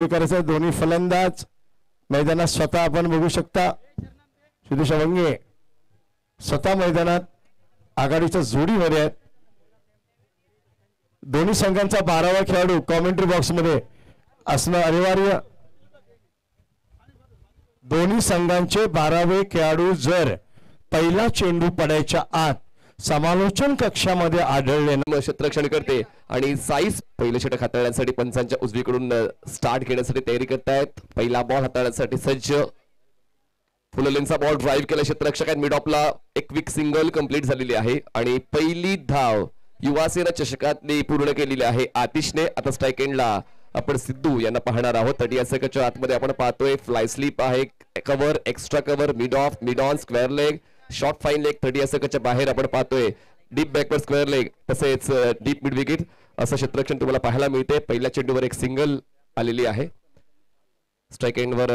करायचं दोन्ही फलंदाज मैदानात स्वतः आपण बघू शकता. सिद्धेश अभंगे स्वतः मैदानात आघाडीच्या जोडीमध्ये आहेत. दोन्ही संघांचा 12वा खेळाडू कॉमेंट्री बॉक्स मध्ये असणं अनिवार्य. दोन्ही संघांचे 12वे खेळाडू जर पहिला चेंडू पडायच्या आत समालोचन कक्षामध्ये आढळले क्षेत्ररक्षण करते आणि साईज पहिले षटक हाताळण्यासाठी पंचांच्या उजवीकडून स्टार्ट घेण्यासाठी तयारी करतायत. पहिला बॉल हाताळण्यासाठी सज्ज. फुललेनचा बॉल ड्राईव्ह केला क्षेत्ररक्षकांनी. मिड ऑफला एक क्विक सिंगल कंप्लीट झालेली आहे आणि पहिली धाव युवासेना चषकातली पूर्ण केलेली आहे आतिशने. आता स्ट्राईक एंडला आपण सिद्धू यांना पाहणार आहोत. 30 सेकंडच्या आतमध्ये आपण पाहतोय फ्लाय स्लीप आहे, cover, extra cover, mid of, mid on, square leg, short fine leg. 30 सेकंडच्या बाहेर आपण पाहतोय डीप बॅकवर्ड स्क्वेअर लेग तसेच डीप मिड विकेट असं क्षेत्ररक्षण तुम्हाला पाहायला मिळते. पहिल्या चेंडूवर एक सिंगल आलेली आहे. स्ट्राईक एंडवर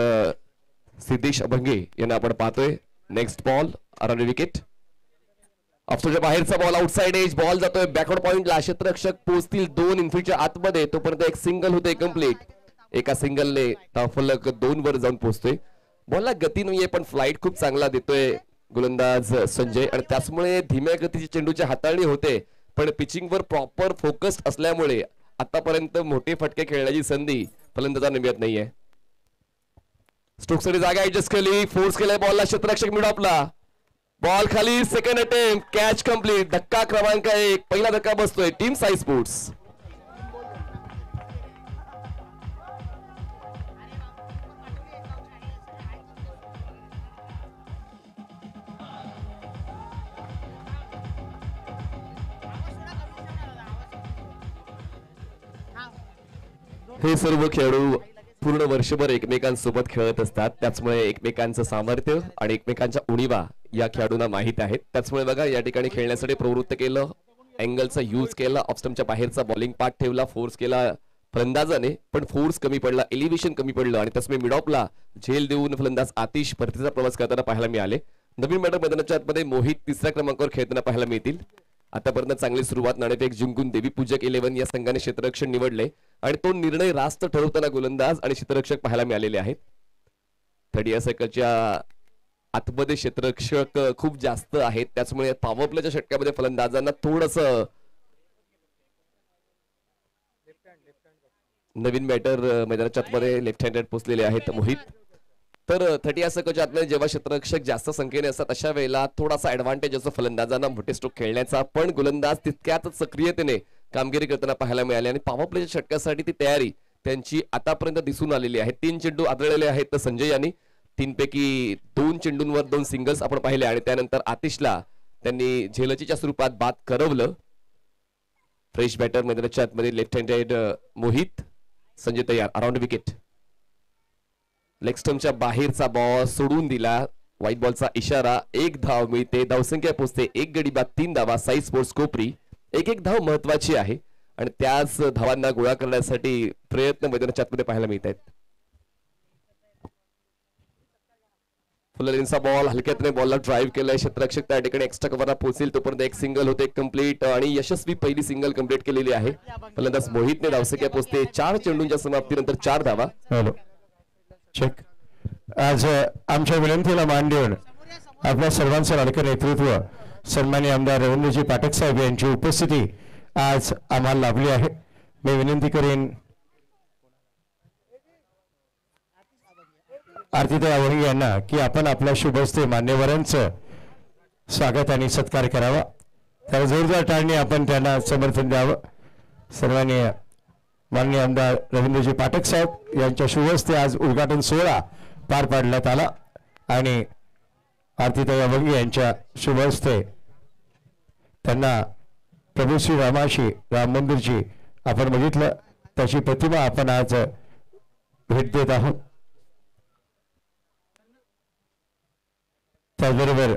सिद्धेश अभंगे यांना आपण पाहतोय. Next ball around wicket. ऑफस्टोच्या बाहेरचा बॉल आउटसाइड एज बॉल जातोय बॅकवर्ड पॉइंटला. क्षेत्ररक्षक पोहोचतील 2 इनफील्डच्या आतमध्ये तोपर्यंत एक सिंगल होते कंप्लीट. एका सिंगलने फलक 2 वर जाऊन पोहोचतोय. बॉलला गती नाहीये पण फ्लाइट खूप चांगला देतोय गोलंदाज संजय आणि त्याचमुळे धीम्या गतीची चेंडूची हाताळणी होते पण पिचिंगवर प्रॉपर फोकस असल्यामुळे आतापर्यंत मोठे फटके खेळण्याची संधी फलंदाजांना मिळत नाहीये. स्टोक्सने जागा ऍडजस्ट केली, फोर्स केलाय बॉलला क्षेत्ररक्षक मिड ऑफला. बॉल खाली, सेकंड अटेम्प्ट, कॅच कंप्लीट. धक्का क्रमांक 1, पहिला धक्का बसतोय टीम साई स्पोर्ट्स. हे सर्व खेळाडू पूर्ण वर्षभर एकमेकांसोबत खेळत असतात त्याचमुळे एकमेकांचं सामर्थ्य आणि एकमेकांच्या उणीवा या खेळाडूंना माहित आहेत. त्याचमुळे बघा या ठिकाणी खेळण्यासाठी प्रवृत्त केलं, अँगलचा यूज केला, ऑफस्टमच्या बाहेरचा बॉलिंग पार्ट ठेवला, फोर्स केला फलंदाजाने पण फोर्स कमी पडला, एलिव्हेशन कमी पडलं आणि त्याचमुळे मिड ऑफला झेल देऊन फलंदाज आतिश परतीचा प्रवास करताना पाहायला मिळाले. नवीन मैदानाच्या आतमध्ये मोहित 3ऱ्या क्रमांकावर खेळताना पाहायला मिळतील. आतापर्यंत चांगली सुरुवात नाणेफेक जिंकून देवी पूजक 11 या संघाने क्षेत्ररक्षण निवडले आणि तो निर्णय रास्त ठरवताना गोलंदाज आणि क्षेत्ररक्षक पाहायला मिळालेले आहेत. 30 सेकंडच्या आतमध्ये क्षेत्ररक्षक खूप जास्त आहेत त्याचमुळे पॉवर प्लेच्या षटकामध्ये फलंदाजांना थोडस नवीन बॅटर मैदानाच्या आतमध्ये लेफ्ट हँडेड पोचलेले आहेत मोहित. तर 30 सेकंडच्या आतमध्ये जेव्हा क्षेत्ररक्षक जास्त संख्येने असतात अशा वेळेला थोडासा ऍडव्हान्टेज असतो फलंदाजांना मोठे स्ट्रोक खेळण्याचा पण गोलंदाज तितक्याच सक्रियतेने कामगिरी करताना पाहायला मिळाले आणि पॉवर प्लेच्या षटकासाठी ती तयारी त्यांची आतापर्यंत दिसून आलेली आहे. 3 चेंडू आदळलेले आहेत तर संजय यांनी 3 पैकी 2 चेंडूंवर 2 सिंगल्स आपण पाहिले आणि त्यानंतर आतिशला त्यांनी झेलचीच्या स्वरूपात बाद करवलं. फ्रेश बॅटर मैदानाच्या आतमध्ये लेफ्ट हँडेड मोहित. संजय तयार, अराउंड विकेट. लेग स्टंपच्या बाहेरचा बॉल सोडून दिला, व्हाईट बॉलचा इशारा. 1 धाव मिळते, धावसंख्या पोहोचते 1 गडी बाद 3 धावा. साई स्पोर्ट्स कोपरी. एक धाव महत्वाची आहे आणि त्याच धावांना गोळा करण्यासाठी प्रयत्न मैदानाच्या आतमध्ये पाहायला मिळत आहेत. फुललेनचा बॉल हलक्यातने बॉलला ड्राईव्ह केलाय क्षेत्ररक्षक त्या ठिकाणी एक्स्ट्रा कव्हरला पोहोचेल तोपर्यंत एक सिंगल होते कंप्लीट आणि यशस्वी पहिली सिंगल कंप्लीट केलेली आहे. फलंदाज मोहितने धावसंख्या पोहोचते 4 चेंडूंच्या समाप्तीनंतर 4 धावा. चेक. आज आमच्या विनंतीला मान देऊन आपल्या सर्वांचं लाडकं नेतृत्व सन्माननीय आमदार रवींद्रजी पाठक साहेब यांची उपस्थिती आज आम्हाला लाभली आहे. मी विनंती करेन आरतीताई अभंगे यांना की आपण आपल्या शुभ हस्ते मान्यवरांचं स्वागत आणि सत्कार करावा. त्याला जोरदार टाळणी आपण त्यांना समर्थन द्यावं. सर्वांनी माननीय आमदार रवींद्रजी पाठक साहेब यांच्या शुभ हस्ते आज उद्घाटन सोहळा पार पाडण्यात आला आणि आरतीताई अभंगे यांच्या शुभ हस्ते त्यांना प्रभू श्री रामाशी राम मंदिरची आपण बघितलं त्याची प्रतिमा आपण आज भेट देत आहोत. त्याचबरोबर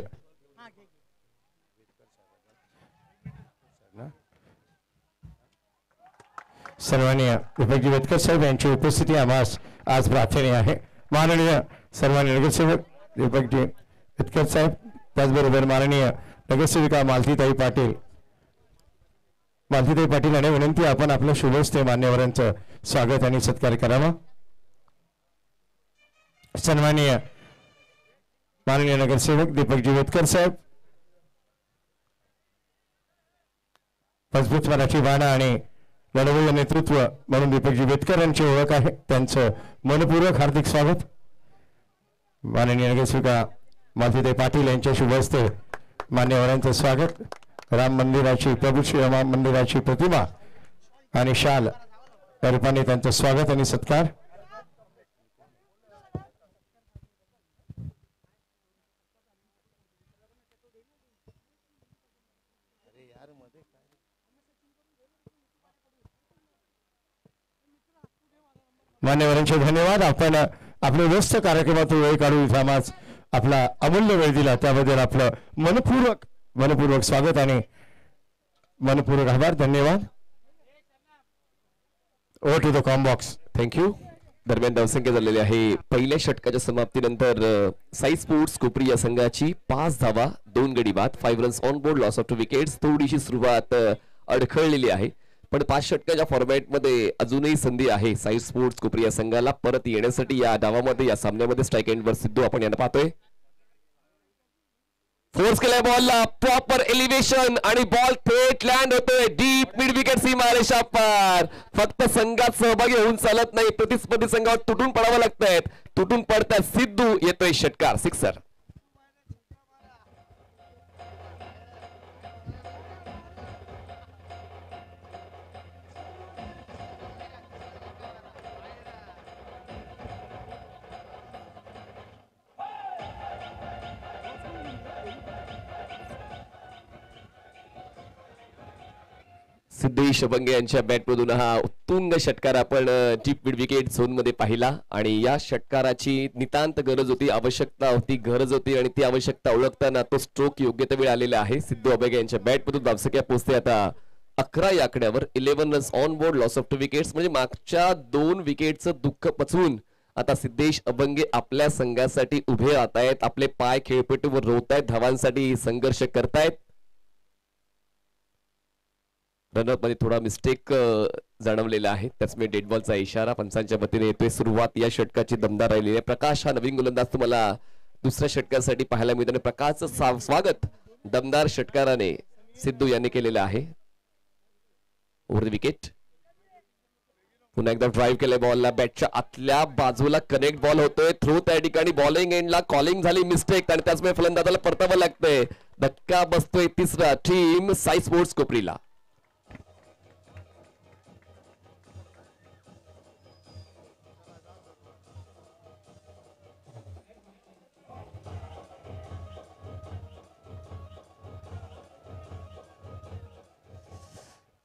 सन्माननीय दीपकजी वेतकर साहेब यांची उपस्थिती आम्हास आज प्रार्थनीय आहे. माननीय सन्माननीय नगरसेवक दीपकजी वेतकर साहेब त्याचबरोबर माननीय नगरसेविका मालतीताई पाटील यांना विनंती आपण आपल्या शुभ हस्ते मान्यवरांचं स्वागत आणि सत्कार करावा. सन्माननीय माननीय नगरसेवक दीपकजी वेतकर साहेब, मजबूत मराठी बाणा आणि लढवय्या नेतृत्व म्हणून दीपकजी वेतकर यांची ओळख आहे, त्यांचं मनपूर्वक हार्दिक स्वागत. माननीय नगरसेविका मालतीताई पाटील यांच्या शुभ हस्ते मान्यवरांचं स्वागत. राम मंदिराची प्रभू श्री राम मंदिराची प्रतिमा आणि शाल या रूपाने त्यांचं स्वागत आणि सत्कार. मान्यवरांचे धन्यवाद. आपण आपल्या व्यस्त कार्यक्रमातून वेळ काढून इथं आम्हाला आपला अमूल्य वेळ दिला त्याबद्दल आपलं मनपूर्वक स्वागत आणि मनपूर्वक आभार. धन्यवाद. Over to the combox. Thank you. दरम्यान धावसंख्या झालेली आहे पहिल्या षटकाच्या समाप्तीनंतर साई स्पोर्ट्स कोपरी या संघाची 5 धावा 2 गडी बाद, 5 runs on board, loss of 2 wickets. थोडीशी सुरुवात अडखळलेली आहे, पण 5 षटकाच्या फॉर्मॅटमध्ये अजूनही संधी आहे साई स्पोर्ट्स कोपरी या संघाला परत येण्यासाठी. या डावामध्ये या सामन्यामध्ये स्ट्राईक एंडवर सिद्धू आपण यांना पाहतोय. फोर्स केलाय बॉलला, प्रॉपर एलिव्हेशन आणि बॉल थेट लँड होतोय डीप मिड विकेट सीमारेषा पार. फक्त संघात सहभागी होऊन चालत नाही, प्रतिस्पर्धी संघावर तुटून पडावं लागतंय. तुटून पडतात सिद्धू, येतोय षटकार, सिक्सर. सिद्धेश बंगे यांच्या बॅटमधून हा उत्तुंग षटकार आपण डीप मिड विकेट झोन मध्ये पाहिला आणि या षटकाराची नितांत गरज होती, आवश्यकता होती, गरज होती आणि ती आवश्यकता ओळखताना तो स्ट्रोक योग्य त्या वेळी आलेला आहे. सिद्धू अबेगे यांच्या बॅटमधून धावसंख्या पोहोचते आता 11 या आकड्यावर. 11 runs on board, loss of 2 wickets. म्हणजे मागच्या 2 विकेटचं दुःख पचवून आता सिद्धेश अबंगे आपल्या संघासाठी उभे राहत आहेत, आपले पाय खेळपट्टीवर रोवतायत, धावांसाठी संघर्ष करतायत. रनअप मध्ये थोडा मिस्टेक जाणवलेला आहे, त्याचमुळे डेड बॉलचा इशारा पंचांच्या वतीने येतोय. सुरुवात या षटकाची दमदार राहिलेली आहे. प्रकाश हा नवीन गोलंदाज तुम्हाला दुसऱ्या षटकासाठी पाहायला मिळतो. प्रकाशचं स्वागत दमदार षटकाराने सिद्धू यांनी केलेलं आहे. Over the wicket. पुन्हा एकदा ड्राईव्ह केलाय बॉलला, बॅटच्या आतल्या बाजूला कनेक्ट बॉल होतोय. थ्रो त्या ठिकाणी बॉलिंग एंडला कॉलिंग झाली मिस्टेक आणि त्याचमुळे फलंदाजाला परतावं लागतंय. धक्का बसतोय तिसरा टीम साई स्पोर्ट्स कोपरीला.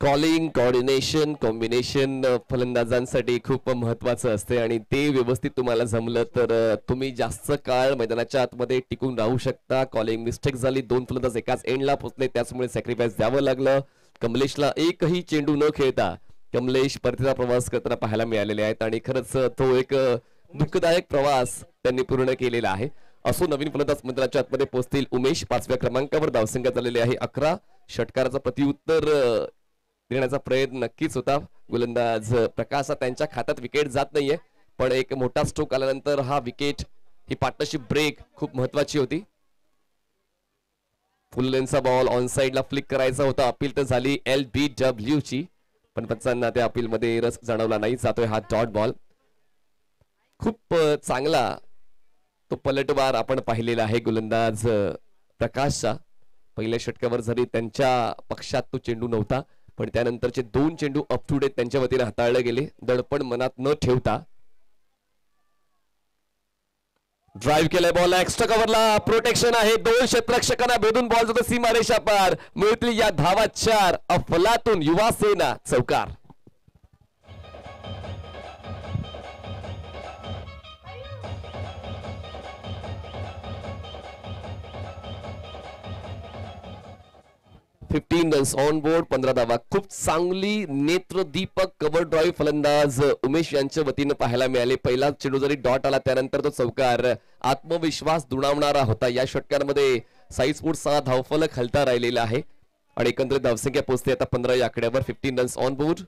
कॉलिंग, कोऑर्डिनेशन, कॉम्बिनेशन फलंदाजांसाठी खूप महत्वाचं असते आणि ते व्यवस्थित तुम्हाला जमलं तर तुम्ही जास्त काळ मैदानाच्या आतमध्ये टिकून राहू शकता. कॉलिंग मिस्टेक झाली, 2 फलंदाज एकाच एंडला पोहोचले, त्याचमुळे सॅक्रिफाईस द्यावं लागलं. कमलेशला एकही चेंडू न खेळता कमलेश परतीचा प्रवास करताना पाहायला मिळालेले आहेत आणि खरंच तो एक दुःखदायक प्रवास त्यांनी पूर्ण केलेला आहे. असो, नवीन फलंदाज मैदानाच्या आतमध्ये पोहोचतील उमेश. 5व्या क्रमांकावर धावसंख्या झालेली आहे 11. षटकाराचा प्रत्युत्तर देण्याचा प्रयत्न नक्कीच होता. गोलंदाज प्रकाश त्यांच्या खात्यात विकेट जात नाहीये, पण एक मोठा स्ट्रोक आल्यानंतर हा विकेट, ही पार्टनरशिप ब्रेक खूप महत्वाची होती. फुल लेनचा बॉल ऑन साइडला फ्लिक करायचा होता. अपील तर झाली LBW ची, पण पंचांना त्या अपील मध्ये रस जाणवला नाही. जातोय हा डॉट बॉल. खूप चांगला तो पलटवार आपण पाहिलेला आहे गोलंदाज प्रकाशचा. पहिल्या षटकावर जरी त्यांच्या पक्षात तो चेंडू नव्हता, पण त्यानंतरचे 2 चेंडू अप टू डेट त्यांच्या वतीने हाताळले गेले, दडपण मनात न ठेवता. ड्राईव्ह केलाय बॉल, एक्स्ट्रा कव्हरला प्रोटेक्शन आहे. 2 क्षेत्ररक्षकांना भेदून बॉल जातो सीमारेषा पार. मिळतील या धावा 4. अफलातून युवा सेना चौकार. रन्स ऑन बोर्ड, 15 धावा. खूप चांगली नेत्रदीपक कव्हर ड्राईव्ह फलंदाज उमेश यांच्या वतीनं पाहायला मिळाले. पहिला चेंडू जरी डॉट आला, त्यानंतर तो चौकार आत्मविश्वास दुणावणारा होता. या षटकांमध्ये साई स्पोर्ट्सचा धावफलक हलता राहिलेला आहे आणि एकंदरीत धावसंख्या पोहोचते आता 15 या आकड्यावर. 15 runs on board.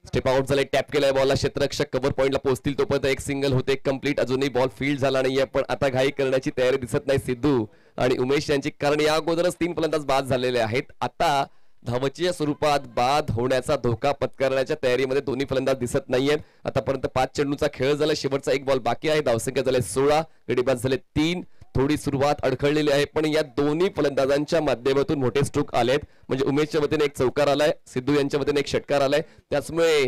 Step out झाले, टॅप केलाय बॉलला, क्षेत्ररक्षक कव्हर पॉइंटला पोहोचतील तोपर्यंत एक सिंगल होते कंप्लीट. अजूनही बॉल फील्ड झाला नाहीये, पण आता घाई करण्याची तयारी दिसत नाही सिद्धू आणि उमेश यांची, कारण या अगोदरच 3 फलंदाज बाद झालेले आहेत. आता धावच्या स्वरूपात बाद होण्याचा धोका पत्करण्याच्या तयारीमध्ये दोन्ही फलंदाज दिसत नाहीयेत. आतापर्यंत 5 चेंडूचा खेळ झाला, शेवटचा 1 बॉल बाकी आहे. धावसंख्या झाले 16, गडीबाज झाले 3. थोडी सुरुवात अडखळलेली आहे, पण या दोन्ही फलंदाजांच्या माध्यमातून मोठे स्ट्रोक आलेत. म्हणजे उमेशच्या वतीने एक चौकार आलाय, सिद्धू यांच्या वतीने एक षटकार आलाय. त्याचमुळे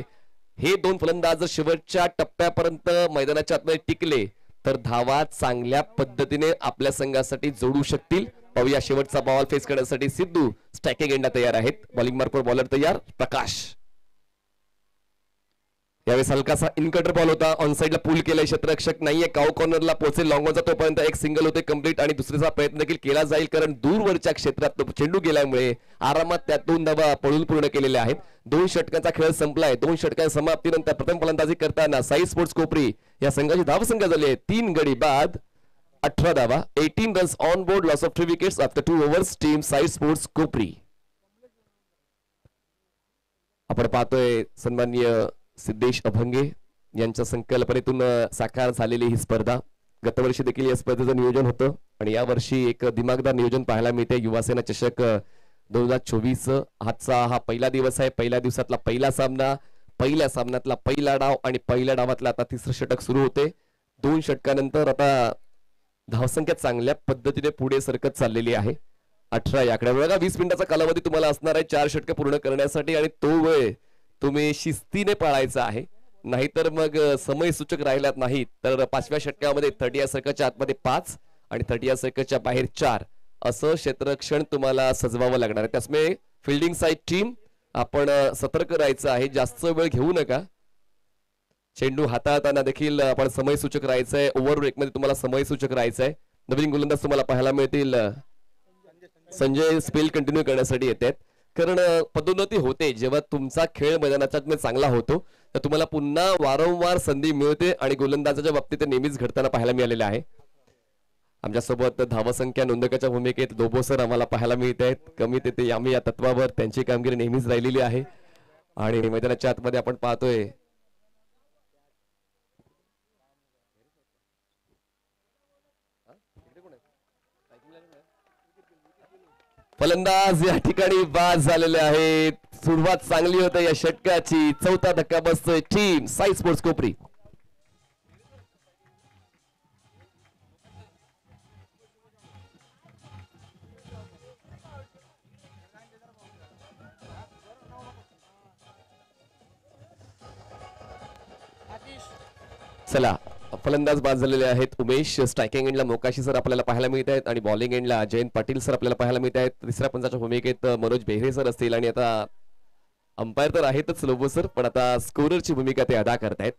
हे 2 फलंदाज जर शेवटच्या टप्प्यापर्यंत मैदानाच्या आतमध्ये टिकले तर धावा चांगल्या पद्धतीने आपल्या संघासाठी जोडू शकतील. पाहूया शेवटचा बॉल फेस करण्यासाठी सिद्धू स्ट्रायकिंग एंडला तयार आहेत. बॉलिंग मार्कवर बॉलर तयार प्रकाश. यावेळेस हलकासा इनकटर बॉल होता, ऑन साइडला पूल केलाय, क्षेत्ररक्षक नाहीये, काऊ कॉर्नरला पोहोचेल, लॉंग ऑन तोपर्यंत एक सिंगल होते कंप्लीट आणि दुसरीचा प्रयत्न देखील केला जाईल, कारण दूरवरच्या क्षेत्रात तो चेंडू गेल्यामुळे आरामात त्या 2 धावा पळून पूर्ण केलेल्या आहेत. 2 षटकांचा खेळ संपलाय. 2 षटकांच्या समाप्तीनंतर प्रथम फलंदाजी करताना साई स्पोर्ट्स कोपरी या संघाची धावसंख्या झाली आहे 3 गडी बाद 18 धावा, 18 runs on board, loss of 3 wickets after 2 overs. Team Sai sports Kopri. आपण पाहतोय सन्माननीय सिद्धेश अभंगे यांच्या संकल्पनेतून साकार झालेली ही स्पर्धा. गतवर्षी देखील या स्पर्धेचं नियोजन होतं आणि यावर्षी एक दिमागदार नियोजन पाहायला मिळते. युवासेना चषक 2024 आजचा हा पहिला दिवस आहे. पहिल्या दिवसातला पहिला सामना, पहिल्या सामन्यातला पहिला डाव आणि पहिल्या डावातला आता 3रं षटक सुरू होते. 2 षटकानंतर आता धावसंख्या चांगल्या पद्धतीने पुढे सरकत चाललेली आहे. 18 या आकड्यावर बघा, 20 मिनिटाचा कालावधी तुम्हाला असणार आहे 4 षटक पूर्ण करण्यासाठी आणि तो वेळ तुम्ही शिस्तीने पाळायचा आहे, नाहीतर मग समय सूचक राहिल्यात नाहीत तर 5व्या षटकामध्ये 30 या सर्कलच्या आतमध्ये 5 आणि 30 या सर्कलच्या बाहेर 4 असं क्षेत्ररक्षण तुम्हाला सजवावं लागणार आहे. त्यामुळे फिल्डिंग साइड टीम आपण सतर्क राहायचं आहे, जास्त वेळ घेऊ नका. चेंडू हाताळताना देखील आपण समय सूचक राहायचंय. ओव्हर ब्रेक मध्ये तुम्हाला समय सूचक राहायचंय. नवीन गोलंदाज तुम्हाला पाहायला मिळतील, संजय स्पेल कंटिन्यू करण्यासाठी येतात, कारण पदोन्नती होते जेव्हा तुमचा खेळ मैदानाच्या चांगला होतो तर तुम्हाला पुन्हा वारंवार संधी मिळते आणि गोलंदाजाच्या बाबतीत ते नेहमीच घडताना पाहायला मिळालेले आहे. आमच्यासोबत धावसंख्या नोंदकाच्या भूमिकेत दोबो सर आम्हाला पाहायला मिळत आहेत. कमीत येते आम्ही या तत्वावर त्यांची कामगिरी नेहमीच राहिलेली आहे आणि मैदानाच्या आतमध्ये आपण पाहतोय फलंदाज या ठिकाणी बाद झालेले आहेत. सुरुवात चांगली होते या षटकाची. 4था धक्का बसतोय टीम साई स्पोर्ट्स कोपरी. चला, फलंदाज बाद झालेले आहेत उमेश. स्ट्रायकिंग एंडला मोकाशी सर आपल्याला पाहायला मिळत आहेत आणि बॉलिंग एंडला जयंत पाटील सर आपल्याला पाहायला मिळत आहेत. 3ऱ्या पंचाच्या भूमिकेत मनोज बेहरे सर असतील आणि आता अंपायर तर आहेतच लोबो सर, पण आता स्कोररची भूमिका ते अदा करतायत.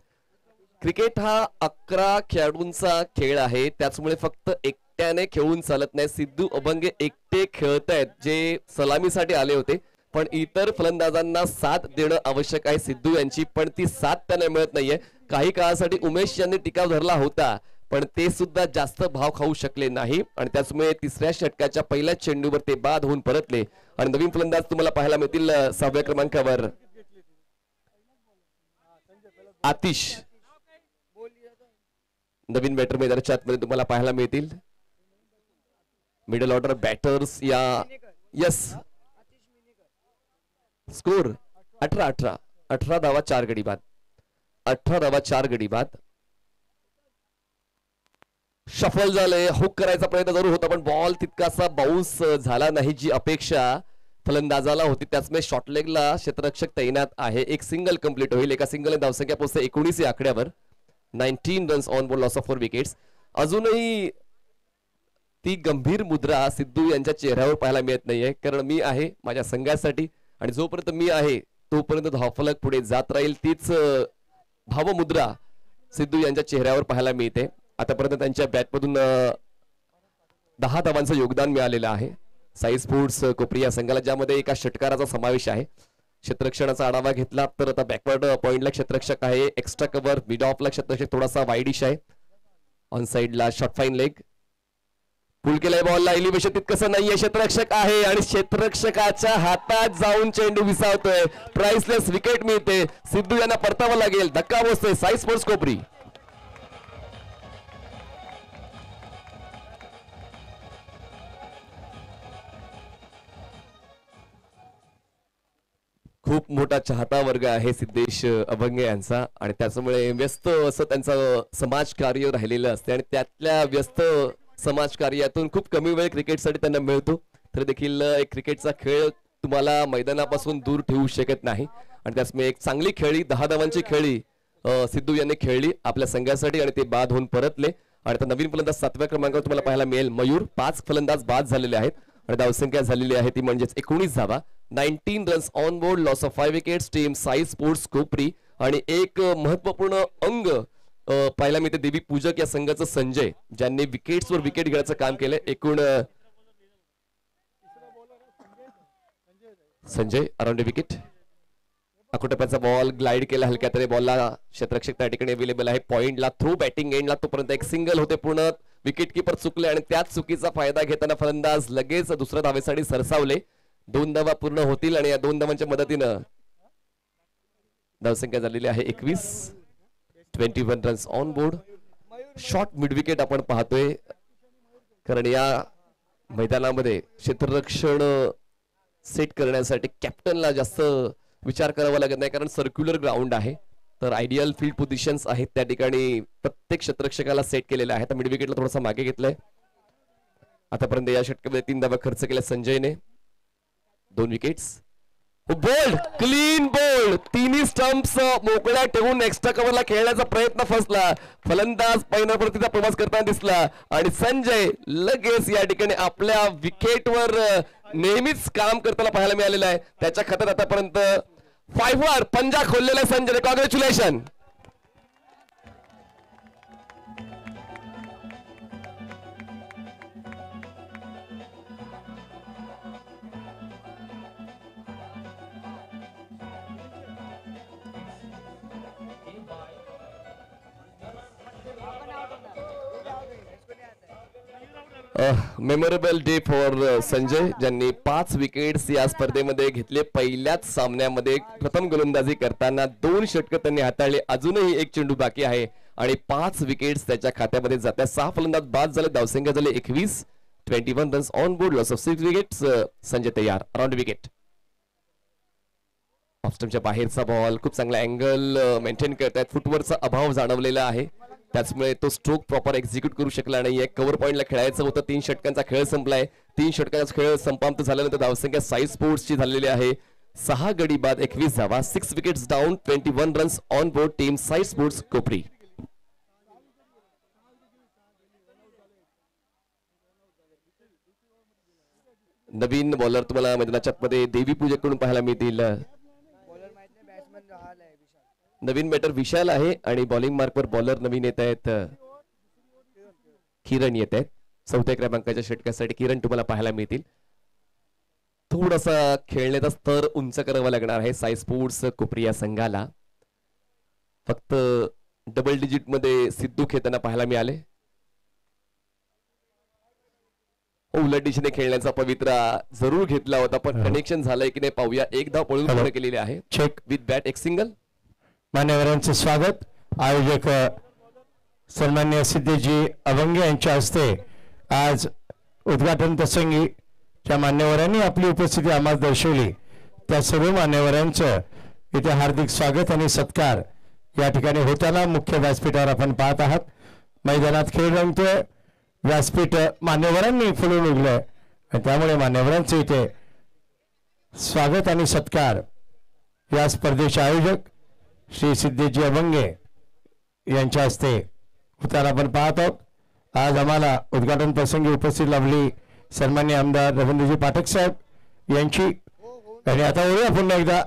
क्रिकेट हा 11 खेळाडूंचा खेळ आहे, त्याचमुळे फक्त एकट्याने खेळून चालत नाही. सिद्धू अभंगे एकटे खेळतायत जे सलामीसाठी आले होते, पण इतर फलंदाजांना साथ देणं आवश्यक आहे सिद्धू यांची, पण ती साथ त्यांना मिळत नाहीये. काही काळासाठी उमेश यांनी टिकाव धरला होता, पण ते सुद्धा जास्त भाव खाऊ शकले नाही आणि त्याचमुळे 3ऱ्या षटकाच्या पहिल्या चेंडूवर ते बाद होऊन परतले आणि नवीन फलंदाज तुम्हाला पाहायला मिळतील 6व्या क्रमांकावर आतिश. नवीन बॅटर मैदानाच्या आतमध्ये तुम्हाला पाहायला मिळतील. मिडल ऑर्डर बॅटर्स या यस. स्कोर 18 धावा 4 गडी बाद. 18 धावा 4 गडी बाद. शफल झाले, हुक करायचा प्रयत्न जरूर होता पण बॉल तितकासा बाउन्स झाला नाही जी अपेक्षा फलंदाजाला होती. त्याचमुळे शॉर्ट लेगला क्षेत्ररक्षक तैनात आहे. एक सिंगल कंप्लीट होईल. एका सिंगल धावसंख्या पोहोचते 19 या आकड्यावर. 19 runs on board, loss of 4 wickets. अजूनही ती गंभीर मुद्रा सिद्धू यांच्या चेहऱ्यावर पाहायला मिळत नाहीये, कारण मी आहे माझ्या संघासाठी आणि जोपर्यंत मी आहे तोपर्यंत धावफलक पुढे जात राहील. तीच भावमुद्रा सिद्धू यांच्या चेहऱ्यावर पाहायला मिळते. आतापर्यंत त्यांच्या बॅटमधून 10 धावांचं योगदान मिळालेलं आहे साई स्पोर्ट्स कोपरी या संघाला, ज्यामध्ये एका षटकाराचा समावेश आहे. क्षेत्ररक्षणाचा आढावा घेतला तर आता बॅकवर्ड पॉइंटला क्षेत्ररक्षक आहे, एक्स्ट्रा कव्हर मिड ऑफला क्षेत्ररक्षक थोडासा वाईडिश आहे, ऑन साइडला शॉर्ट फाईन लेग. पुल केलाय बॉलला एलिव्हेशन तितकंसं नाहीये क्षेत्ररक्षक आहे आणि क्षेत्ररक्षकाच्या हातात जाऊन चेंडू विसावतोय प्राइसलेस विकेट मिळते सिद्धू यांना परतावं लागेल धक्का बसतोय साई स्पोर्ट्स कोपरी खूप मोठा चाहता वर्ग आहे सिद्धेश अभंगे यांचा आणि त्याच्यामुळे व्यस्त असं त्यांचं समाजकार्य राहिलेलं असते आणि त्यातल्या व्यस्त समाजकार्यातून खूप कमी वेळ क्रिकेटसाठी त्यांना मिळतो तर देखील एक क्रिकेटचा खेळ तुम्हाला मैदानापासून दूर ठेवू शकत नाही आणि त्यामुळे एक चांगली खेळी 10 धावांची खेळी सिद्धू यांनी खेळली आपल्या संघासाठी आणि ते बाद होऊन परतले आणि आता नवीन फलंदाज 7व्या क्रमांकावर तुम्हाला पाहायला मिळेल मयूर 5 फलंदाज बाद झालेले आहेत आणि धावसंख्या झालेली आहे ती म्हणजेच 19 धावा 19 runs on board loss of 5 wickets team Sai sports Kopri आणि एक महत्वपूर्ण अंग पाहायला मिळते देवी पूजक या संघाचं संजय ज्यांनी विकेट्सवर विकेट घेण्याचं काम केलंय एकूण संजय अराउंड विकेट अकोटप्याचा बॉल ग्लाइड केला हलक्या तरी बॉलला क्षेत्ररक्षक त्या ठिकाणी अवेलेबल आहे पॉइंटला थ्रू बॅटिंग एंडला तोपर्यंत एक सिंगल होते पूर्ण विकेट कीपर चुकले आणि त्याच चुकीचा फायदा घेताना फलंदाज लगेच दुसऱ्या धावेसाठी सरसावले 2 धावा पूर्ण होतील आणि या 2 धावांच्या मदतीनं धावसंख्या झालेली आहे 21 runs on board short mid wicket आपण पाहतोय कारण या मैदानामध्ये क्षेत्ररक्षण सेट करण्यासाठी कॅप्टनला जास्त विचार करावा लागत नाही कारण सर्क्युलर ग्राउंड आहे तर आयडियल फील्ड पोझिशन्स आहेत त्या ठिकाणी प्रत्येक क्षेत्ररक्षकाला सेट केलेले आहे तर मिड विकेटला थोडासा मागे घेतलंय आतापर्यंत या षटकामध्ये 3 धावा खर्च केल्या संजयने 2 विकेट्स बोल्ड क्लीन बोल्ड तिन्ही स्टंप्स मोकळ्या ठेवून एक्स्ट्रा कव्हरला खेळण्याचा प्रयत्न फसला फलंदाज पैनावरतीचा प्रवास करताना दिसला आणि संजय लगेच या ठिकाणी आपल्या विकेटवर नेहमीच काम करताना पाहायला मिळालेलं आहे त्याच्या खात्यात आतापर्यंत 5 वर पंजा खोललेला आहे Sanjay congratulation memorable day for Sanjay ज्यांनी 5 विकेट्स या स्पर्धेमध्ये घेतले पहिल्याच सामन्यामध्ये प्रथम गोलंदाजी करताना 2 षटक त्यांनी हाताळले अजूनही एक चेंडू बाकी आहे आणि 5 विकेट्स त्याच्या खात्यामध्ये जातात 6 फलंदाज बाद झाले धावसंख्या झाले 21 runs on board loss of 6 wickets Sanjay तयार अराउंड विकेट ऑफस्टमच्या बाहेरचा बॉल खूप चांगला अँगल मेंटेन करतायत फुटवरचा अभाव जाणवलेला आहे त्याचमुळे तो स्ट्रोक प्रॉपर एक्झिक्यूट करू शकला नाही एक कव्हर पॉइंटला खेळायचं होतं 3 षटकांचा खेळ संपलाय 3 षटकांचा खेळ समाप्त झाल्यानंतर धावसंख्या साई स्पोर्ट्सची झालेली आहे 6 गडी बाद 21 धावा 6 wickets down 21 runs on board team Sai sports Kopri Naveen bowler तुम्हाला मैदानाच्या मध्ये देवी पूजकडून पाहायला मिळतील नवीन बॅटर विशाल आहे आणि बॉलिंग मार्कवर बॉलर नवीन येत आहेत किरण येत आहेत 4थ्या क्रमांकाच्या षटकासाठी किरण तुम्हाला पाहायला मिळतील थोडासा खेळण्याचा स्तर उंच करावा लागणार आहे साई स्पोर्ट्स कोपरी या संघाला फक्त डबल डिजिट मध्ये सिद्धू खेळताना पाहायला मिळाले उलट दिशेने खेळण्याचा पवित्रा जरूर घेतला होता पण कनेक्शन झालंय की नाही पाहूया एक धाव पळून पूर्ण केलेली आहे चेक विथ बॅट एक सिंगल मान्यवरांचे स्वागत आयोजक सन्मान्य सिद्धेजी अभंगे यांच्या हस्ते आज उद्घाटन प्रसंगी ज्या मान्यवरांनी आपली उपस्थिती आम्हाला दर्शवली त्या सर्व मान्यवरांचं इथे हार्दिक स्वागत आणि सत्कार या ठिकाणी होताना मुख्य व्यासपीठावर आपण पाहत आहात मैदानात खेळ रंगतोय व्यासपीठ मान्यवरांनी फुलून उगलंय आणि त्यामुळे मान्यवरांचे इथे स्वागत आणि सत्कार या स्पर्धेचे आयोजक श्री सिद्धेजी अभंगे यांच्या हस्ते होताना आपण पाहत आहोत आज आम्हाला उद्घाटन प्रसंगी उपस्थित लाभली सन्मान्य आमदार रवींद्रजी पाठक साहेब यांची आणि आता वळूया पुन्हा एकदा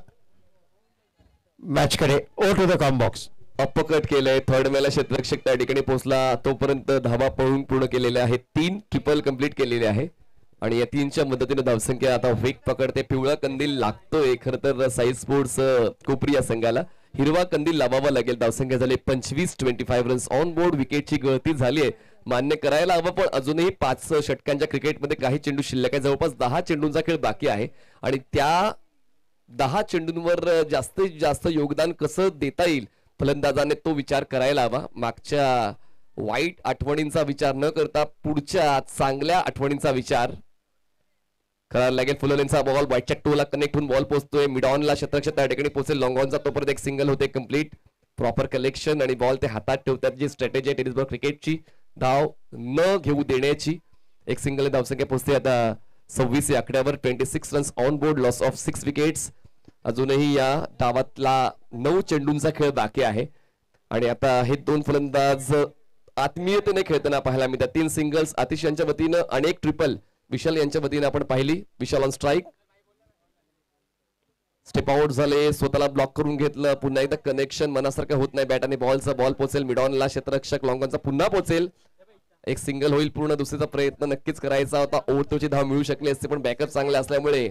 मॅच कडे oh to the comm box upcut केलंय थर्ड मेला क्षेत्ररक्षक त्या ठिकाणी पोहोचला तोपर्यंत धावा पळून पूर्ण केलेल्या आहेत 3 ट्रिपल कंप्लीट केलेले आहे आणि या 3च्या मदतीने धावसंख्या आता वेग पकडते पिवळा कंदील लागतोय खरं तर साई स्पोर्ट्स कोपरी या संघाला हिरवा कंदील लावावा लागेल धावसंख्या झाली 25 रन्स ऑन बोर्ड विकेटची गळती झाली आहे मान्य करायला हवं, पण अजूनही 5 षटकांच्या क्रिकेटमध्ये काही चेंडू शिल्लक आहे. जवळपास 10 चेंडूंचा खेळ बाकी आहे आणि त्या 10 चेंडूंवर जास्तीत जास्त योगदान कसं देता येईल फलंदाजाने तो विचार करायला हवा. मागच्या वाईट आठवणींचा विचार न करता पुढच्या चांगल्या आठवणींचा विचार करायला लागेल. फुललेनचा बॉल वाईटच्या टोला कनेक्ट होऊन बॉल पोहोचतोय मिड ऑनला, क्षेत्ररक्षक त्या ठिकाणी पोहोचेल. लॉंग ऑनचा तोपर्यंत एक सिंगल होते कम्प्लीट. प्रॉपर कलेक्शन आणि बॉल ते हातात ठेवतात, जी स्ट्रॅटेजी आहे टेनिस बॉल क्रिकेटची, धाव न घेऊ देण्याची. एक सिंगल धावसंख्या पोहोचते आता 26 या आकड्यावर. 26 runs on board, loss of 6 wickets. अजूनही या डावातला 9 चेंडूंचा खेळ बाकी आहे आणि आता हे दोन फलंदाज आत्मीयतेने खेळताना पाहायला मिळतात. 3 सिंगल्स आतिश यांच्या वतीनं आणि एक ट्रिपल विशाल यांच्या वतीनं आपण पाहिली. विशाल ऑन स्ट्राईक, स्टेप आउट झाले, स्वतःला ब्लॉक करून घेतलं. पुन्हा एकदा कनेक्शन मनासारखं होत नाही. बॅट आणि बॉलचा बॉल पोहोचेल मिडॉनला, क्षेत्ररक्षक लॉंगॉनचा पुन्हा पोहोचेल. एक सिंगल होईल. पूर्ण दुसरीचा प्रयत्न नक्कीच करायचा होता. ओव्हरची धाव मिळू शकली असते, पण बॅकअप चांगले असल्यामुळे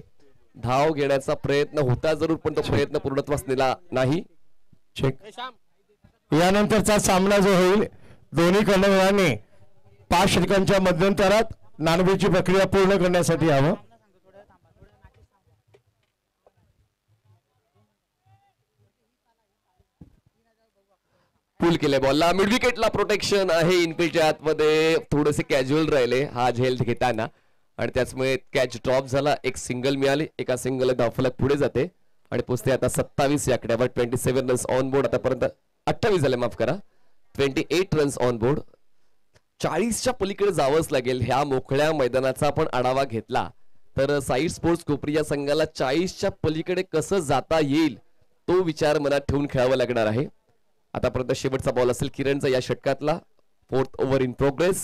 धाव घेण्याचा प्रयत्न होता जरूर, पण तो प्रयत्न पूर्णत्वास नेला नाही. चेक. यानंतरचा सामना जो होईल दोन्ही कर्णधारांनी 5 षटकांच्या मध्यंतरात नाणेफेकीची प्रक्रिया पूर्ण करण्यासाठी हवं. पुल केले बॉलला, मिड विकेटला प्रोटेक्शन आहे. इनफिल्डच्या आतमध्ये थोडेसे कॅज्युअल राहिले हा झेल घेताना आणि त्याचमुळे कॅच ड्रॉप झाला. एक सिंगल मिळाली, एका सिंगल धावफलक पुढे जाते आणि पोचते आता 27 या आकड्यावर. 27 रन्स ऑन बोर्ड. आतापर्यंत 28 झाले, माफ करा. 28 रन्स ऑन बोर्ड. 40च्या पलीकडे जावंच लागेल. ह्या मोकळ्या मैदानाचा आपण आढावा घेतला तर साई स्पोर्ट्स कोपरी या संघाला 40च्या पलीकडे कसं जाता येईल तो विचार मनात ठेवून खेळावं लागणार आहे. आतापर्यंत शेवटचा बॉल असेल किरणचा या षटकातला. 4th over in progress.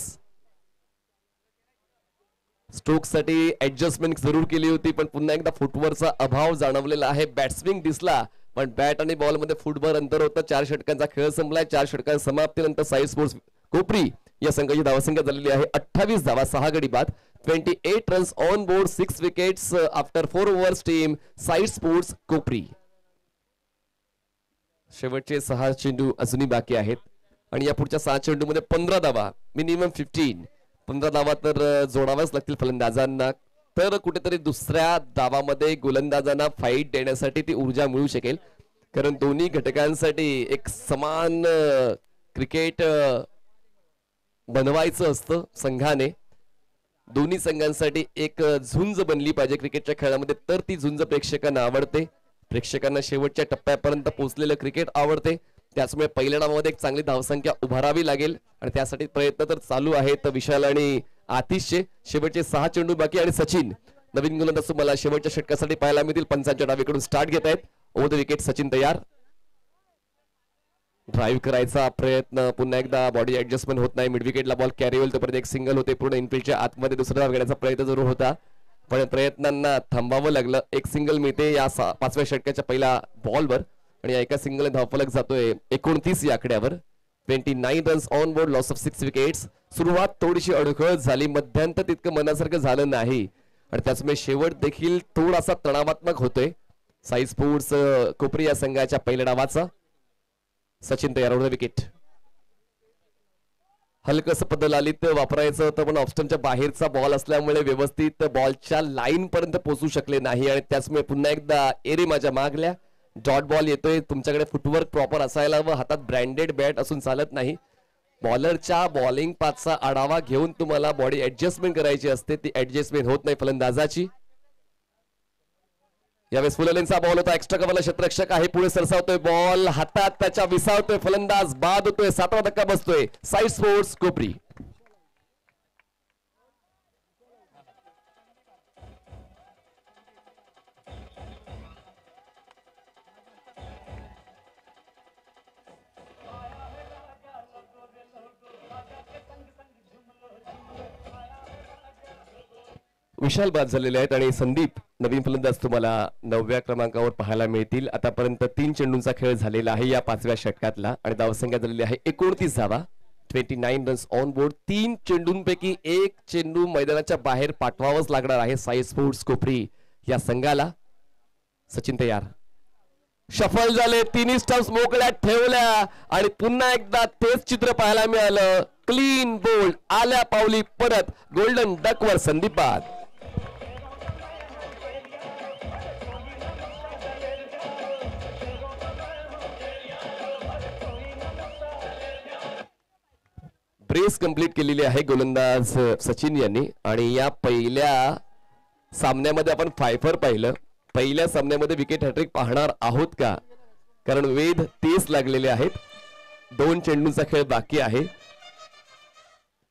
Stroke साठी ऍडजस्टमेंट जरूर केली होती, पण पुन्हा एकदा फुटवरचा अभाव जाणवलेला आहे. बॅट्सविंग दिसला, पण बॅट आणि बॉल मध्ये फुटभर अंतर होतं. 4 षटकांचा खेळ संपलाय. 4 षटकांच्या समाप्तीनंतर साई स्पोर्ट्स कोपरी या संघाची धावसंख्या झालेली आहे 28 धावा, 6 गडी बाद. 28 runs on board, 6 wickets after 4 overs. Team Sai sports Kopri. शेवटचे 6 चेंडू अजूनही बाकी आहेत आणि या पुढच्या 6 चेंडू मध्ये 15 धावा, मिनिमम 15 धावा तर जोडाव्याच लागतील फलंदाजांना, तर कुठेतरी दुसऱ्या धावामध्ये गोलंदाजांना फाईट देण्यासाठी ती ऊर्जा मिळू शकेल. कारण दोन्ही घटकांसाठी एक समान क्रिकेट बनवायचं असतं संघाने. दोन्ही संघांसाठी एक झुंज बनली पाहिजे क्रिकेटच्या खेळामध्ये, तर ती झुंज प्रेक्षकांना आवडते. प्रेक्षकांना शेवटच्या टप्प्यापर्यंत पोहोचलेलं क्रिकेट आवडते. त्याचमुळे पहिल्या डावामध्ये एक चांगली धावसंख्या उभारावी लागेल आणि त्यासाठी प्रयत्न तर चालू आहेत विशाल आणि आतिशचे. शेवटचे 6 चेंडू बाकी आणि सचिन नवीन गोलंदाज तुम्हाला शेवटच्या षटकासाठी पाहायला मिळतील. पंचांच्या डावीकडून स्टार्ट घेत आहेत. ओव्हर द विकेट सचिन तयार. ड्राईव्ह करायचा प्रयत्न, पुन्हा एकदा बॉडी ऍडजस्टमेंट होत नाही. मिड विकेटला बॉल कॅरी होईल तोपर्यंत एक सिंगल होते. पूर्ण इनफिल्डच्या आतमध्ये दुसरा धाव घेण्याचा प्रयत्न जरूर होता, पण प्रयत्नांना थांबावं लागलं. एक सिंगल मिळते या 5व्या षटकाच्या पहिल्या बॉलवर आणि एका सिंगल धावफलक जातोय 29 या आकड्यावर. 29 runs on board, loss of 6 wickets. सुरुवात थोडीशी अडखळ झाली, मध्यांतर तितकं मनासारखं झालं नाही आणि त्याचमुळे शेवट देखील थोडासा तणावात्मक होतोय साई स्पोर्ट्स कोपरी या संघाच्या पहिल्या डावाचा. सचिन तयार. Over the wicket. हलकस पदलालित वापरायचं होतं, पण ऑप्शनच्या बाहेरचा बॉल असल्यामुळे व्यवस्थित बॉलच्या लाईन पर्यंत पोहोचू शकले नाही आणि त्याचमुळे पुन्हा एकदा एरी माझ्या मागल्या. डॉट बॉल येतोय. तुमच्याकडे फुटवर्क प्रॉपर असायला व हातात ब्रँडेड बॅट असून चालत नाही. बॉलरच्या बॉलिंग पाथचा आढावा घेऊन तुम्हाला बॉडी ऍडजस्टमेंट करायची असते, ती ऍडजस्टमेंट होत नाही फलंदाजाची. यावेळेस फुललेनचा बॉल होता. एक्स्ट्रा कव्हरला क्षेत्ररक्षक आहे, पुढे सरसावतोय बॉल, हातात त्याच्या विसावतोय फलंदाज, बाद होतोय. 7वा धक्का बसतोय साई स्पोर्ट्स कोपरी. विशाल बाद झालेले आहेत आणि संदीप नवीन फलंदाज तुम्हाला 9व्या क्रमांकावर पाहायला मिळतील. आतापर्यंत 3 चेंडूंचा खेळ झालेला आहे या 5व्या षटकातला आणि धावसंख्या झालेली आहे 29 धावा. 29 रन्स ऑन बोर्ड. 3 चेंडूंपैकी 1 चेंडू मैदानाच्या बाहेर पाठवावाच लागणार आहे साई स्पोर्ट्स कोपरी या संघाला. सचिन तयार. शफल झाले, 3 स्टंप्स मोकळ्या ठेवल्या आणि पुन्हा एकदा तेच चित्र पाहायला मिळालं. क्लीन बोल्ड आल्या पावली परत गोल्डन डकवर संदीप बाद. ब्रेस कंप्लीट केलेली आहे गोलंदाज सचिन यांनी. आणि या पहिल्या सामन्यामध्ये आपण फायफर पाहिलं. पहिल्या सामन्यामध्ये विकेट हॅट्रिक पाहणार आहोत का, कारण वेध 30 लागलेले आहेत. 2 चेंडूचा खेळ बाकी आहे.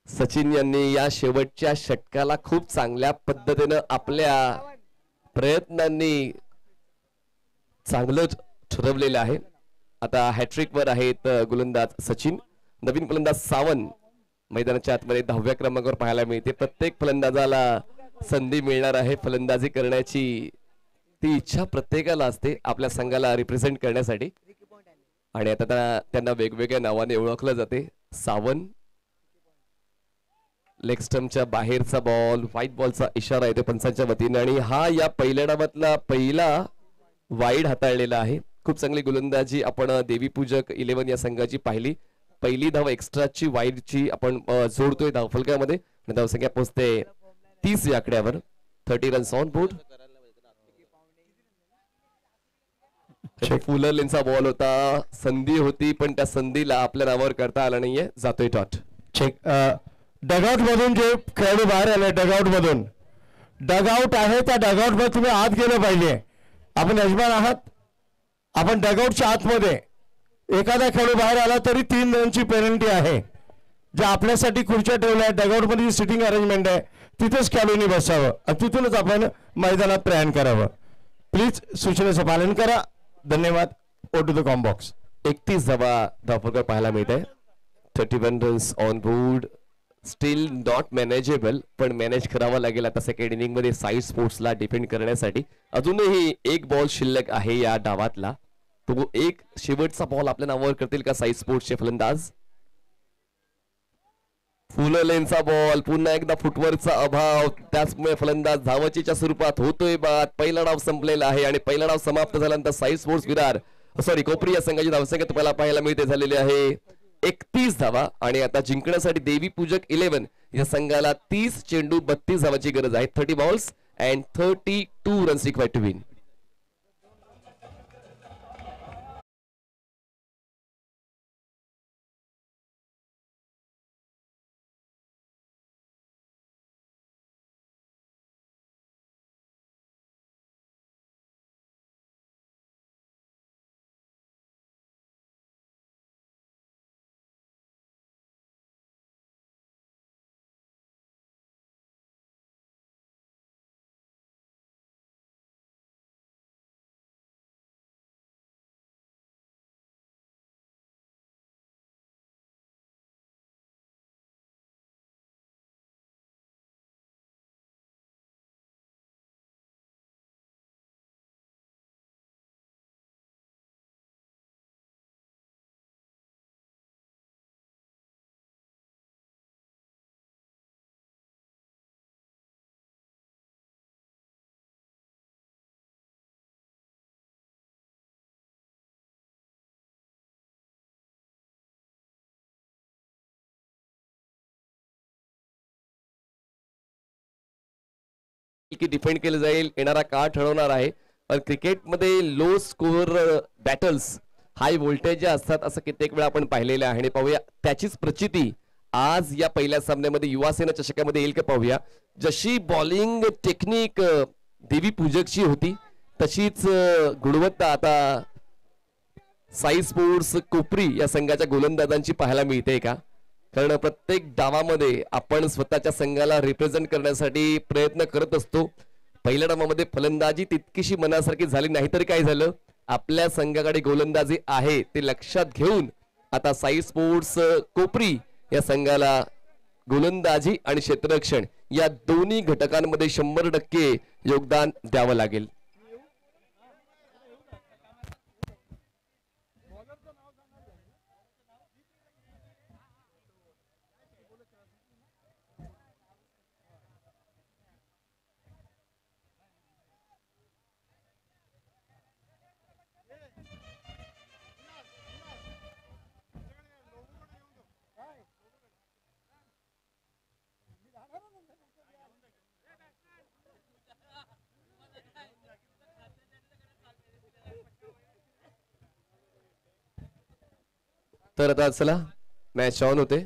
सचिन यांनी या शेवटच्या षटकाला खूप चांगल्या पद्धतीनं आपल्या प्रयत्नांनी चांगलं ठरवलेलं आहे. आता हॅट्रिक वर आहेत गोलंदाज सचिन. नवीन फलंदाज सावंत मैदानाच्या आतमध्ये 10व्या क्रमांकावर पाहायला मिळते. प्रत्येक फलंदाजाला संधी मिळणार आहे फलंदाजी करण्याची. ती इच्छा प्रत्येकाला असते आपल्या संघाला रिप्रेझेंट करण्यासाठी. आणि आता त्यांना वेगवेगळ्या नावाने ओळखलं जाते. सावंत लेग स्टंपच्या बाहेरचा बॉल, व्हाईट बॉलचा इशारा येतो पंचांच्या वतीने. आणि हा या पहिल्या डावातला पहिला वाईड हाताळलेला आहे. खूप चांगली गोलंदाजी आपण देवीपूजक 11 या संघाची पाहिली. पहिली धाव एक्स्ट्राची वाईडची आपण जोडतोय धावफलकामध्ये. धावसंख्या पोहोचते 30 या आकड्यावर. 30 रन्स ऑन बोर्ड. फुलर लेनचा बॉल होता. संधी होती पण त्या संधीला आपल्या नावावर करता आला नाहीये. जातोय डॉट. चेक. डगआउट मधून जे खेळाडू बाहेर आले, डगआउट मधून, डगआउट आहे त्या डगआउट मध्ये तुम्ही आत गेलं पाहिजे. आपण यजमान आहात. आपण डगआउटच्या आतमध्ये एखादा खेळाडू बाहेर आला तरी 3 रनची पेनल्टी आहे. ज्या आपल्यासाठी खुर्च्या ठेवल्या आहेत, डगआउट मध्ये सिटिंग अरेंजमेंट आहे, तिथेच खेळाडूंनी बसावं आणि तिथूनच आपण मैदानात प्रयाण करावं. प्लीज सूचनेचं पालन करा. धन्यवाद. ओ टू द कॉम्बॉक्स. 31 धावा धावफलकावर पाहायला मिळत आहे. 31 runs on board. Still not manageable, पण मॅनेज करावं लागेल आता सेकंड इनिंग मध्ये साई स्पोर्ट्सला डिफेंड करण्यासाठी. अजूनही एक बॉल शिल्लक आहे या डावातला. तो एक शेवटचा बॉल आपल्या नावावर करतील का साई स्पोर्ट्सचे फलंदाज. फुल लेनचा बॉल, पुन्हा एकदा फुटवर्कचा अभाव, त्याचमुळे फलंदाज धावचीच्या स्वरूपात होतोय बाद. पहिला डाव संपलेला आहे आणि पहिला डाव समाप्त झाल्यानंतर साई स्पोर्ट्स विरार कोपरी या संघाची धावसंख्या तुम्हाला पाहायला मिळते झालेली आहे 31 धावा. आणि आता जिंकण्यासाठी देवी पूजक 11 या संघाला 30 चेंडू 32 धावाची गरज आहे. 30 balls and 32 runs required to win. की डिफेंड केलं जाईल येणारा काळ ठरवणार आहे. पण क्रिकेटमध्ये low score battles high voltage असतात असं कित्येक वेळा आपण पाहिलेलं आहे. आणि पाहूया त्याचीच प्रचिती आज या पहिल्या सामन्यामध्ये युवासेना चषकामध्ये येईल का पाहूया. जशी बॉलिंग टेक्निक देवी पूजकची होती तशीच गुणवत्ता आता साई स्पोर्ट्स कोपरी या संघाच्या गोलंदाजांची पाहायला मिळते का. कारण प्रत्येक डावामध्ये आपण स्वतःच्या संघाला रिप्रेझेंट करण्यासाठी प्रयत्न करत असतो. पहिल्या डावामध्ये फलंदाजी तितकीशी मनासारखी झाली नाही तर काय झालं, आपल्या संघाकडे गोलंदाजी आहे ते लक्षात घेऊन आता साई स्पोर्ट्स कोपरी या संघाला गोलंदाजी आणि क्षेत्ररक्षण या दोन्ही घटकांमध्ये 100% योगदान द्यावं लागेल. तर आता चला मॅच ऑन होते.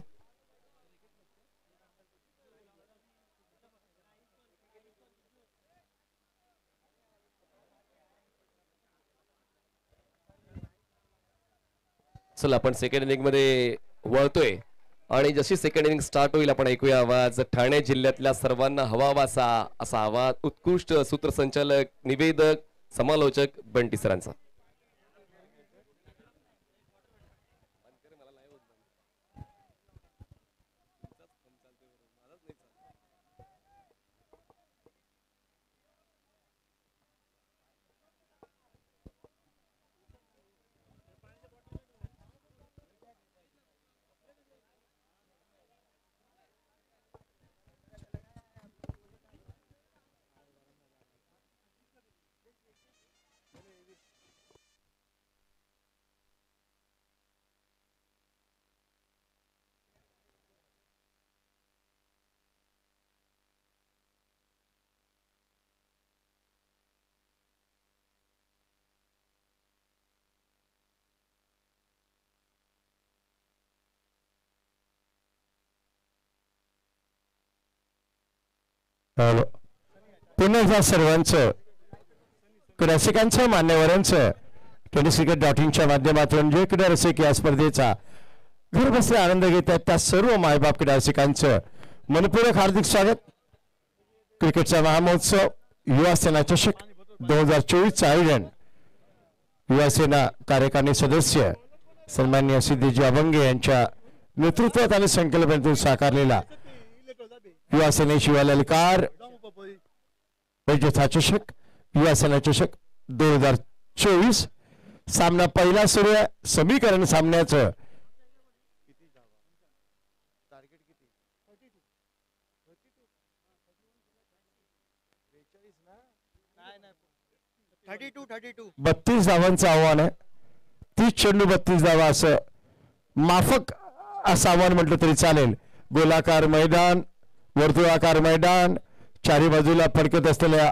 चला आपण सेकंड इनिंग मध्ये वळतोय आणि जशी सेकंड इनिंग स्टार्ट होईल आपण ऐकूया आवाज ठाणे जिल्ह्यातल्या सर्वांना हवावासा असा आवाज उत्कृष्ट सूत्रसंचालक निवेदक समालोचक बंटी सरांचा. पुन्हा एकदा सर्वांचं रसिकांचं मान्यवरांचं टेनिस क्रिकेट डॉटिंगच्या माध्यमातून जे क्रीडा रसिक या स्पर्धेचा घर बसल्या आनंद घेत आहेत त्या सर्व मायबाप क्रीडा रसिकांचं मनपूर्वक हार्दिक स्वागत. क्रिकेटचा महामहोत्सव युवा सेना चषक 2024चं आयोजन युवा सेना कार्यकारिणी सदस्य सन्माननीय सिद्धीजी अभंगे यांच्या नेतृत्वात आणि संकल्पनेतून साकारलेला युवा सेनेची ललकार वैजेता चषक युवा सेना चषक 2024 सामना पहिला सुरू आहे. समीकरण सामन्याचं बत्तीस धावांचं आव्हान आहे. 30 चेंडू 32 धावा असं माफक असं आव्हान म्हटलं तरी चालेल. गोलाकार मैदान वर्तुळाकार मैदान चारी बाजूला फडकत असलेल्या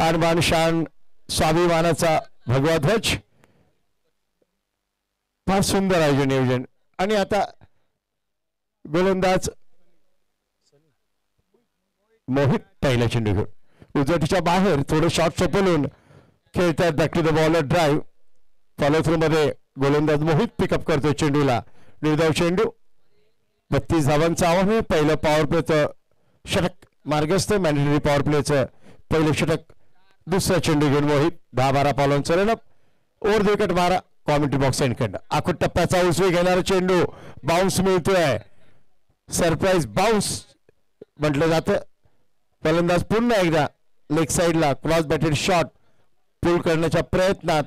आणबाण शान स्वाभिमानाचा भगवा ध्वज फार सुंदर आयोजन नियोजन. आणि आता गोलंदाज मोहित पहिला चेंडू घेऊन उजवटीच्या बाहेर थोडं शॉट चपलून खेळतात. Back to the bowler drive follow through मध्ये गोलंदाज मोहित पिकअप करतो चेंडूला. निर्धाव चेंडू 32 धावांचं आव्हान आहे. पहिलं पॉवर प्लेचं षटक मार्गस्थ मॅन्डेटरी पॉवर प्लेचं पहिलं षटक. दुसरा चेंडू घेऊन मोहित 10-12 पावलांचं रनअप. ओव्हर द विकेट मारा कॉमेंट्री बॉक्स एंड कडनं. आखूट टप्प्याचा उसवी घेणारा चेंडू बाउन्स मिळतोय. सरप्राईज बाउन्स म्हटलं जातं. फलंदाज पुन्हा एकदा लेग साईडला क्रॉस बॅटेड शॉट पुल करण्याच्या प्रयत्नात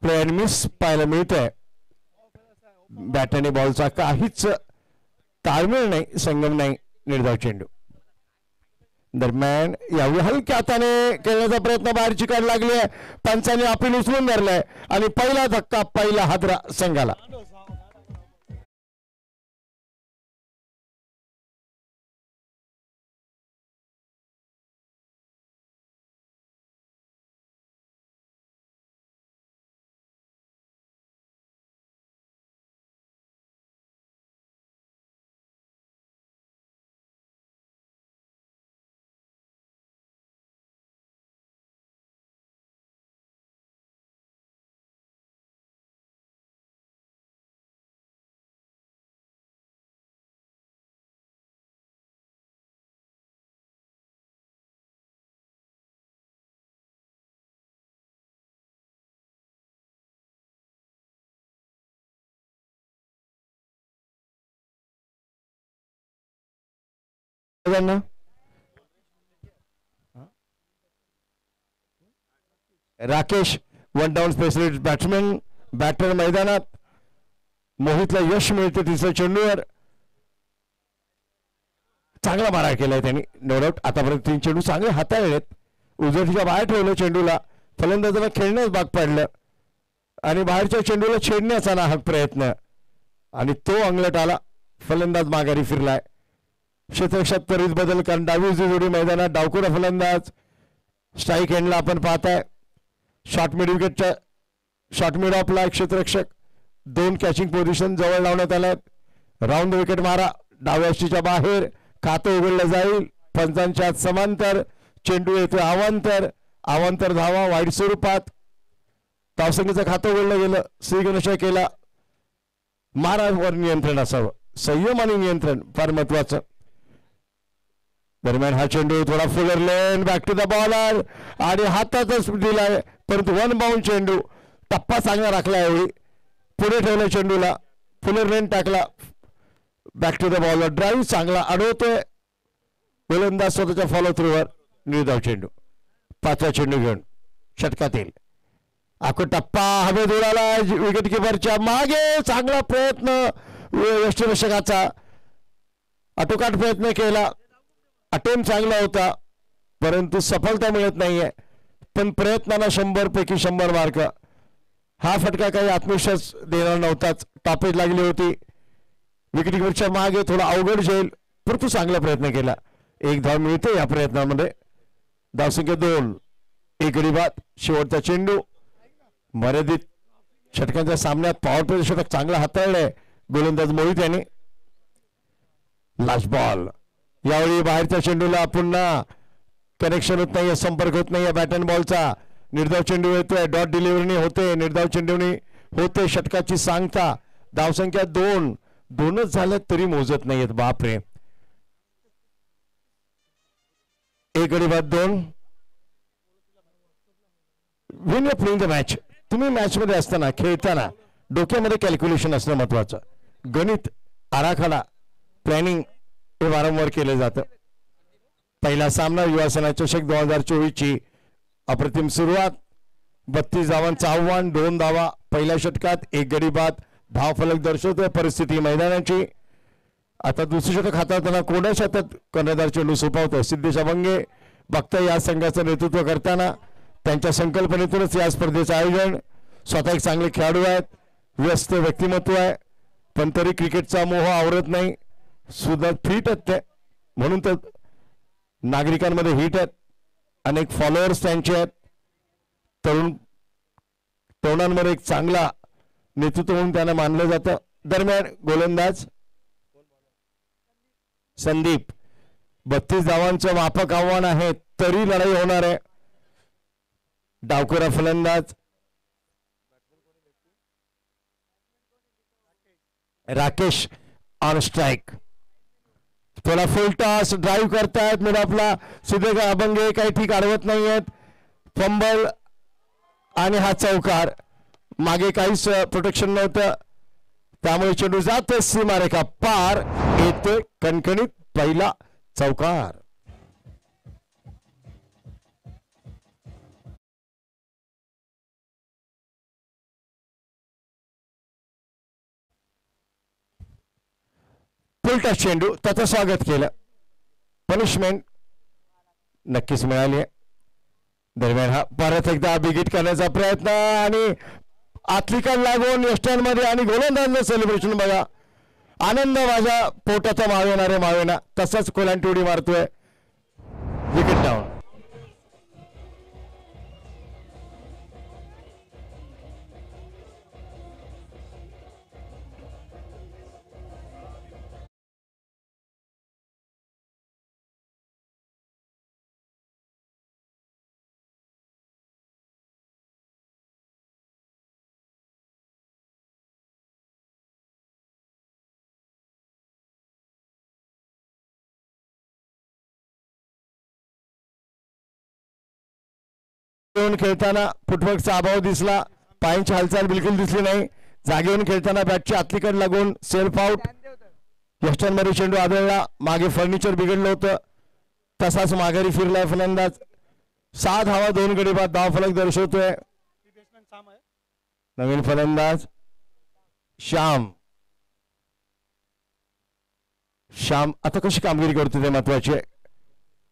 प्ले अँड मिस पाहायला मिळतंय. बॅट आणि बॉलचा काहीच ताळमेळ नाही संगम नाही. निर्धाव चेंडू दरम्यान यावेळी हलक्या हाताने खेळण्याचा प्रयत्न बाहेरची काढ लागली आहे. पंचाने अपील उचलून धरलाय आणि पहिला धक्का पहिला हादरा संघाला. Rakesh one down specialist batsman batter मैदानात. मोहितला यश मिळते तिसऱ्या चेंडूवर. चांगला मारा केलाय त्यांनी नो डाऊट. आतापर्यंत 3 चेंडू चांगले हाताळलेत. उजवटीच्या बाहेर ठेवलं चेंडूला. फलंदाजाला खेळण्यास भाग पाडलं आणि बाहेरच्या चेंडूला छेडण्याचा नाहक प्रयत्न आणि तो अंगलट आला. फलंदाज माघारी फिरलाय. क्षेत्ररक्षात त्वरित बदल कारण डावी उजवी जोडी मैदानात. डावखुरा फलंदाज स्ट्राईक एंडला आपण पाहताय. शॉर्ट मिड विकेटच्या शॉर्ट मिड ऑफला क्षेत्ररक्षक दोन कॅचिंग पोझिशन जवळ लावण्यात आल्यात. राऊंड विकेट मारा डाव्या यष्टीच्या बाहेर, खातं उघडलं जाईल. पंचांच्या आत समांतर, चेंडू येतोय अवांतर, अवांतर धावा वाईट स्वरूपात. धावसंख्येचं खातं उघडलं गेलं. श्रीगणेश केला. मारावर नियंत्रण असावं, संयम आणि नियंत्रण फार महत्वाचं. दरम्यान हा चेंडू थोडा fuller length, back to the bowler आणि हातातच दिलाय, परंतु वन बाउंड चेंडू. टप्पा चांगला राखला यावेळी, पुढे ठेवलं चेंडूला, फुलर लेन टाकला, back to the bowler. Drive चांगला अडवतोय गोलंदाज स्वतःच्या फॉलो थ्रूवर. निर्धाव चेंडू, पाचवा चेंडू घेऊन षटकात येईल. आखो टप्पा हवेत उडाला विकेट किपरच्या मागे. चांगला प्रयत्न यष्टीरक्षकाचा, आटोकाट प्रयत्न केला. अटेम्प्ट चांगला होता परंतु सफलता मिळत नाहीये. पण प्रयत्नाला 100 पैकी 100 मार्क. हा फटका काही आत्मविश्वास देणार नव्हताच. टॉपेज लागली होती. विकेट किपरच्या मागे थोडा अवघड जाईल परंतु चांगला प्रयत्न केला. एक धाव मिळते या प्रयत्नामध्ये. धावसंख्या 2. एक गडी बाद. शेवटचा चेंडू. मर्यादित षटकांच्या सामन्यात पॉवर प्ले षटक चांगला हाताळलंय गोलंदाज मोहित यांनी. Last ball. यावेळी बाहेरच्या चेंडूला पुन्हा कनेक्शन होत नाहीये, संपर्क होत नाहीये बॅट अँड बॉलचा. निर्धाव चेंडू येतोय, डॉट डिलिव्हरी होते, निर्धाव चेंडूनी होते षटकाची सांगता. धावसंख्या 2. 2च झाल्या तरी मोजत नाहीयेत. बापरे. एक गडी बाद 2. Win you playing the match. तुम्ही मॅच मध्ये असताना खेळताना डोक्यामध्ये कॅल्क्युलेशन असणं महत्वाचं. गणित, आराखडा, प्लॅनिंग हे वारंवार केलं जातं. पहिला सामना युवा सेना चषक 2024 ची अप्रतिम सुरुवात. 32 धावांचं आव्हान, 2 धावा पहिल्या षटकात, एक गडी बाद. धाव फलक दर्शवतोय परिस्थिती मैदानाची. आता दुसरी षटक हाताळताना कोण्या शतक कर्णधार चेंडू सोपावतोय सिद्धेश अभंगे. बघता या संघाचं नेतृत्व करताना त्यांच्या संकल्पनेतूनच या स्पर्धेचं आयोजन. स्वतः एक चांगले खेळाडू आहेत, व्यस्त व्यक्तिमत्व आहे, पण तरी क्रिकेटचा मोह आवरत नाही. सुद्धा फिट आहेत ते, म्हणून तर नागरिकांमध्ये हिट आहेत. अनेक फॉलोअर्स त्यांचे आहेत. तरुणांमध्ये एक चांगला नेतृत्व म्हणून त्यांना मानलं जातं. दरम्यान गोलंदाज संदीप. 32 धावांचं माफक आव्हान आहे तरी लढाई होणार आहे. डावखुरा फलंदाज राकेश ऑन स्ट्राइक. थोडा फुल टॉस ड्राईव्ह करतायत मिड ऑफला सिद्धेश अभंगे. काही ठीक अडवत नाहीयेत. फंबल आणि हा चौकार. मागे काहीच प्रोटेक्शन नव्हतं त्यामुळे चेंडू जातो सीमारेखा पार. येते कणकणीत पहिला चौकार. फुलटा चेंडू त्याचं स्वागत केलं. पनिशमेंट नक्कीच मिळाली आहे. दरम्यान हा परत एकदा बिगिट करण्याचा प्रयत्न आणि आतलिकाला लागून यष्टांमध्ये आणि गोलंदाजांचं सेलिब्रेशन बघा. आनंद माझ्या पोटाचा मावेना रे मावेना. तसंच कोलांटी उडी मारतोय. Wicket down. खेळताना फुटवर्कचा अभाव दिसला. पायांची हालचाल बिलकुल दिसली नाही. जागेवरून खेळताना बॅटची आतलीकडे लागून सेल्फ आउट. यष्टांमध्ये चेंडू आदळला. मागे फर्निचर बिघडलं होतं. तसाच माघारी फिरलाय फलंदाज. 6 धावा 2 गडी बाद. धाव फलक दर्शवतोय. नवीन फलंदाज श्याम. श्याम आता कशी कामगिरी करतो ते महत्वाची आहे.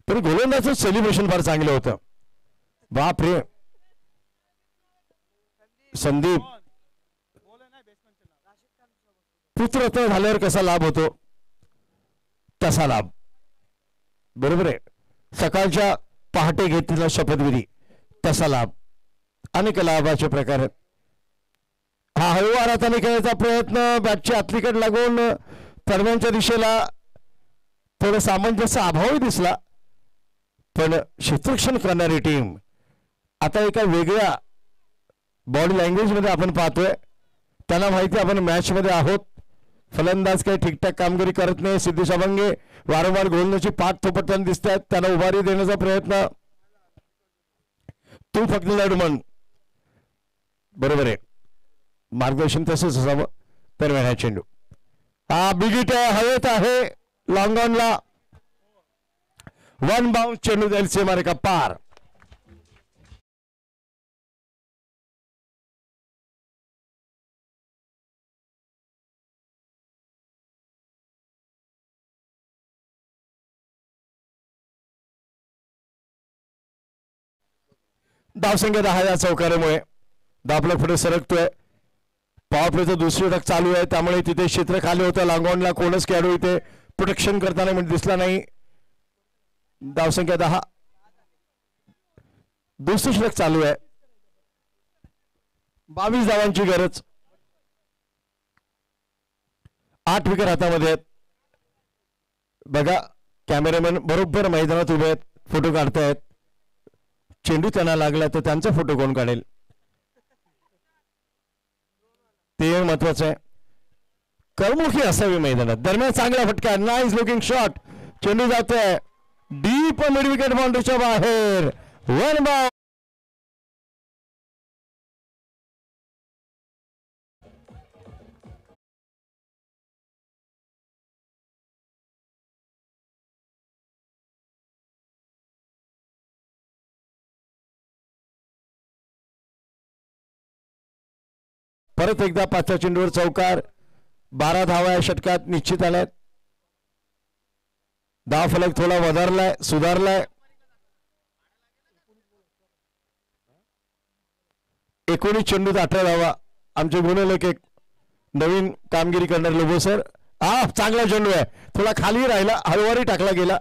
तरी गोलंदाजचं सेलिब्रेशन फार चांगलं होतं. बापरे. संदीप पुत्ररत्न झाल्यावर कसा लाभ होतो तसा लाभ. बरोबर आहे. सकाळच्या पहाटे घेतलेला शपथविधी तसा लाभ. अनेक लाभाचे प्रकार आहेत. हा हळूवार हाताने खेळायचा प्रयत्न, बॅटची आतलीकडे लागून दरम्यानच्या दिशेला थोडं सामंजस्य अभावही दिसला, पण क्षेत्ररक्षण करणारी टीम आता एका वेगळ्या बॉडी लँग्वेज मध्ये आपण पाहतोय. त्यांना माहिती आपण मॅच मध्ये आहोत. फलंदाज काही ठीकठाक कामगिरी करत नाही. सिद्धेश अभंगे वारंवार गोलंदाजी पाठ थोपटताना दिसत आहेत. त्यांना उभारी देण्याचा प्रयत्न. तू फक्त लढमन बरोबर आहे, मार्गदर्शन तसंच असावं. दरम्यान हा चेंडू, हा बिगिट आहे, हवेत आहे, लॉंग ऑनला वन बाउंस चेंडू जाईल सीमारेखा पार. धावसंख्या 10 या चौकारामुळे धावफलक पुढे सरकतोय. पॉवर प्लेचं दुसरी षटक चालू आहे, त्यामुळे तिथे क्षेत्र खाली होतं. लांगॉनला कोणच खेळाडू इथे प्रोटेक्शन करताना म्हणजे दिसला नाही. धावसंख्या 10. दुसरी षटक चालू आहे. 22 धावांची गरज. 8 विकेट हातामध्ये आहेत. बघा कॅमेरामॅन बरोबर मैदानात उभे आहेत, फोटो काढतायत. चेंडू त्यांना लागला तर त्यांचा फोटो कोण काढेल ते महत्वाचं आहे. कर्मुखी असावी मैदानात. दरम्यान चांगला फटका, नाईस लुकिंग शॉट. चेंडू जातोय डीप मिड विकेट बाउंड्रीच्या बाहेर. One bound. परत एकदा 5व्या चेंडूवर चौकार. 12 धावा या षटकात निश्चित आल्यात. धाव फलक थोडा वधारलाय, सुधारलाय. 19 चेंडूत 18 धावा. आमचे गुणलेख एक नवीन कामगिरी करणार लोबो सर. चांगला चेंडू आहे, थोडा खाली राहिला, हळूवारी टाकला गेला.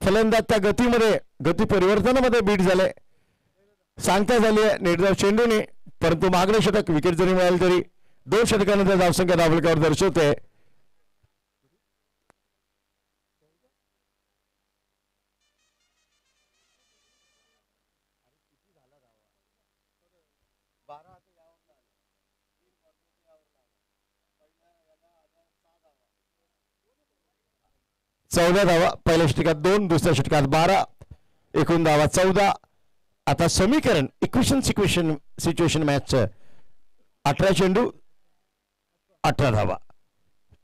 फलंदाज त्या गतीमध्ये, गती परिवर्तनामध्ये बीट झाले, सांगता झाली आहे निर्धाव चेंडूने. परंतु मागणे षटक विकेट जरी मिळाले तरी 2 षटकानंतर धावसंख्या धावफलकावर दर्शवते. चौदा धावा पहिल्या षटकात 2, दुसऱ्या षटकात 12, एकूण धावा 14. आता समीकरण इक्वेशन सिच्युएशन मॅच 18 चेंडू 18 धावा.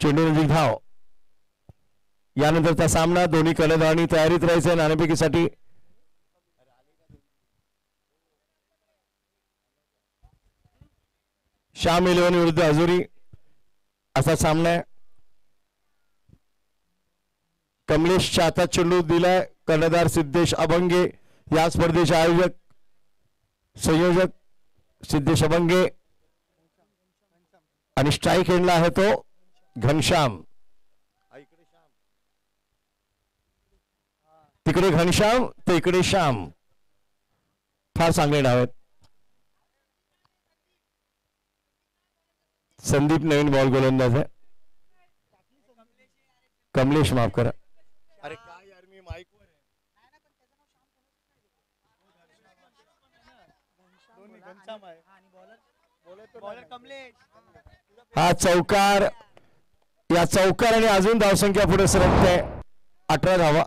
चेंडू नजीक धाव. यानंतरचा सामना दोन्ही कर्णधारांनी तयारीत राहायचं नाणेफेकीसाठी. श्याम इलेव्हन विरुद्ध अजुरी असा सामना आहे. कमलेशच्या हातात चेंडू दिलाय. कर्णधार सिद्धेश अभंगे, या स्पर्धेचे आयोजक संयोजक सिद्धेश अभंगे, आणि स्ट्राईक एंडला आहे तो घनश्याम. तिकडे घनश्याम तर इकडे श्याम. फार चांगले नाव आहेत. संदीप नवीन बॉल गोलंदाज आहे. कमलेश माफ करा. अरे काय यार, मी माईक वर हा चौकार. या चौकार आणि अजून धावसंख्या पुढे सरकते. 18 धावा.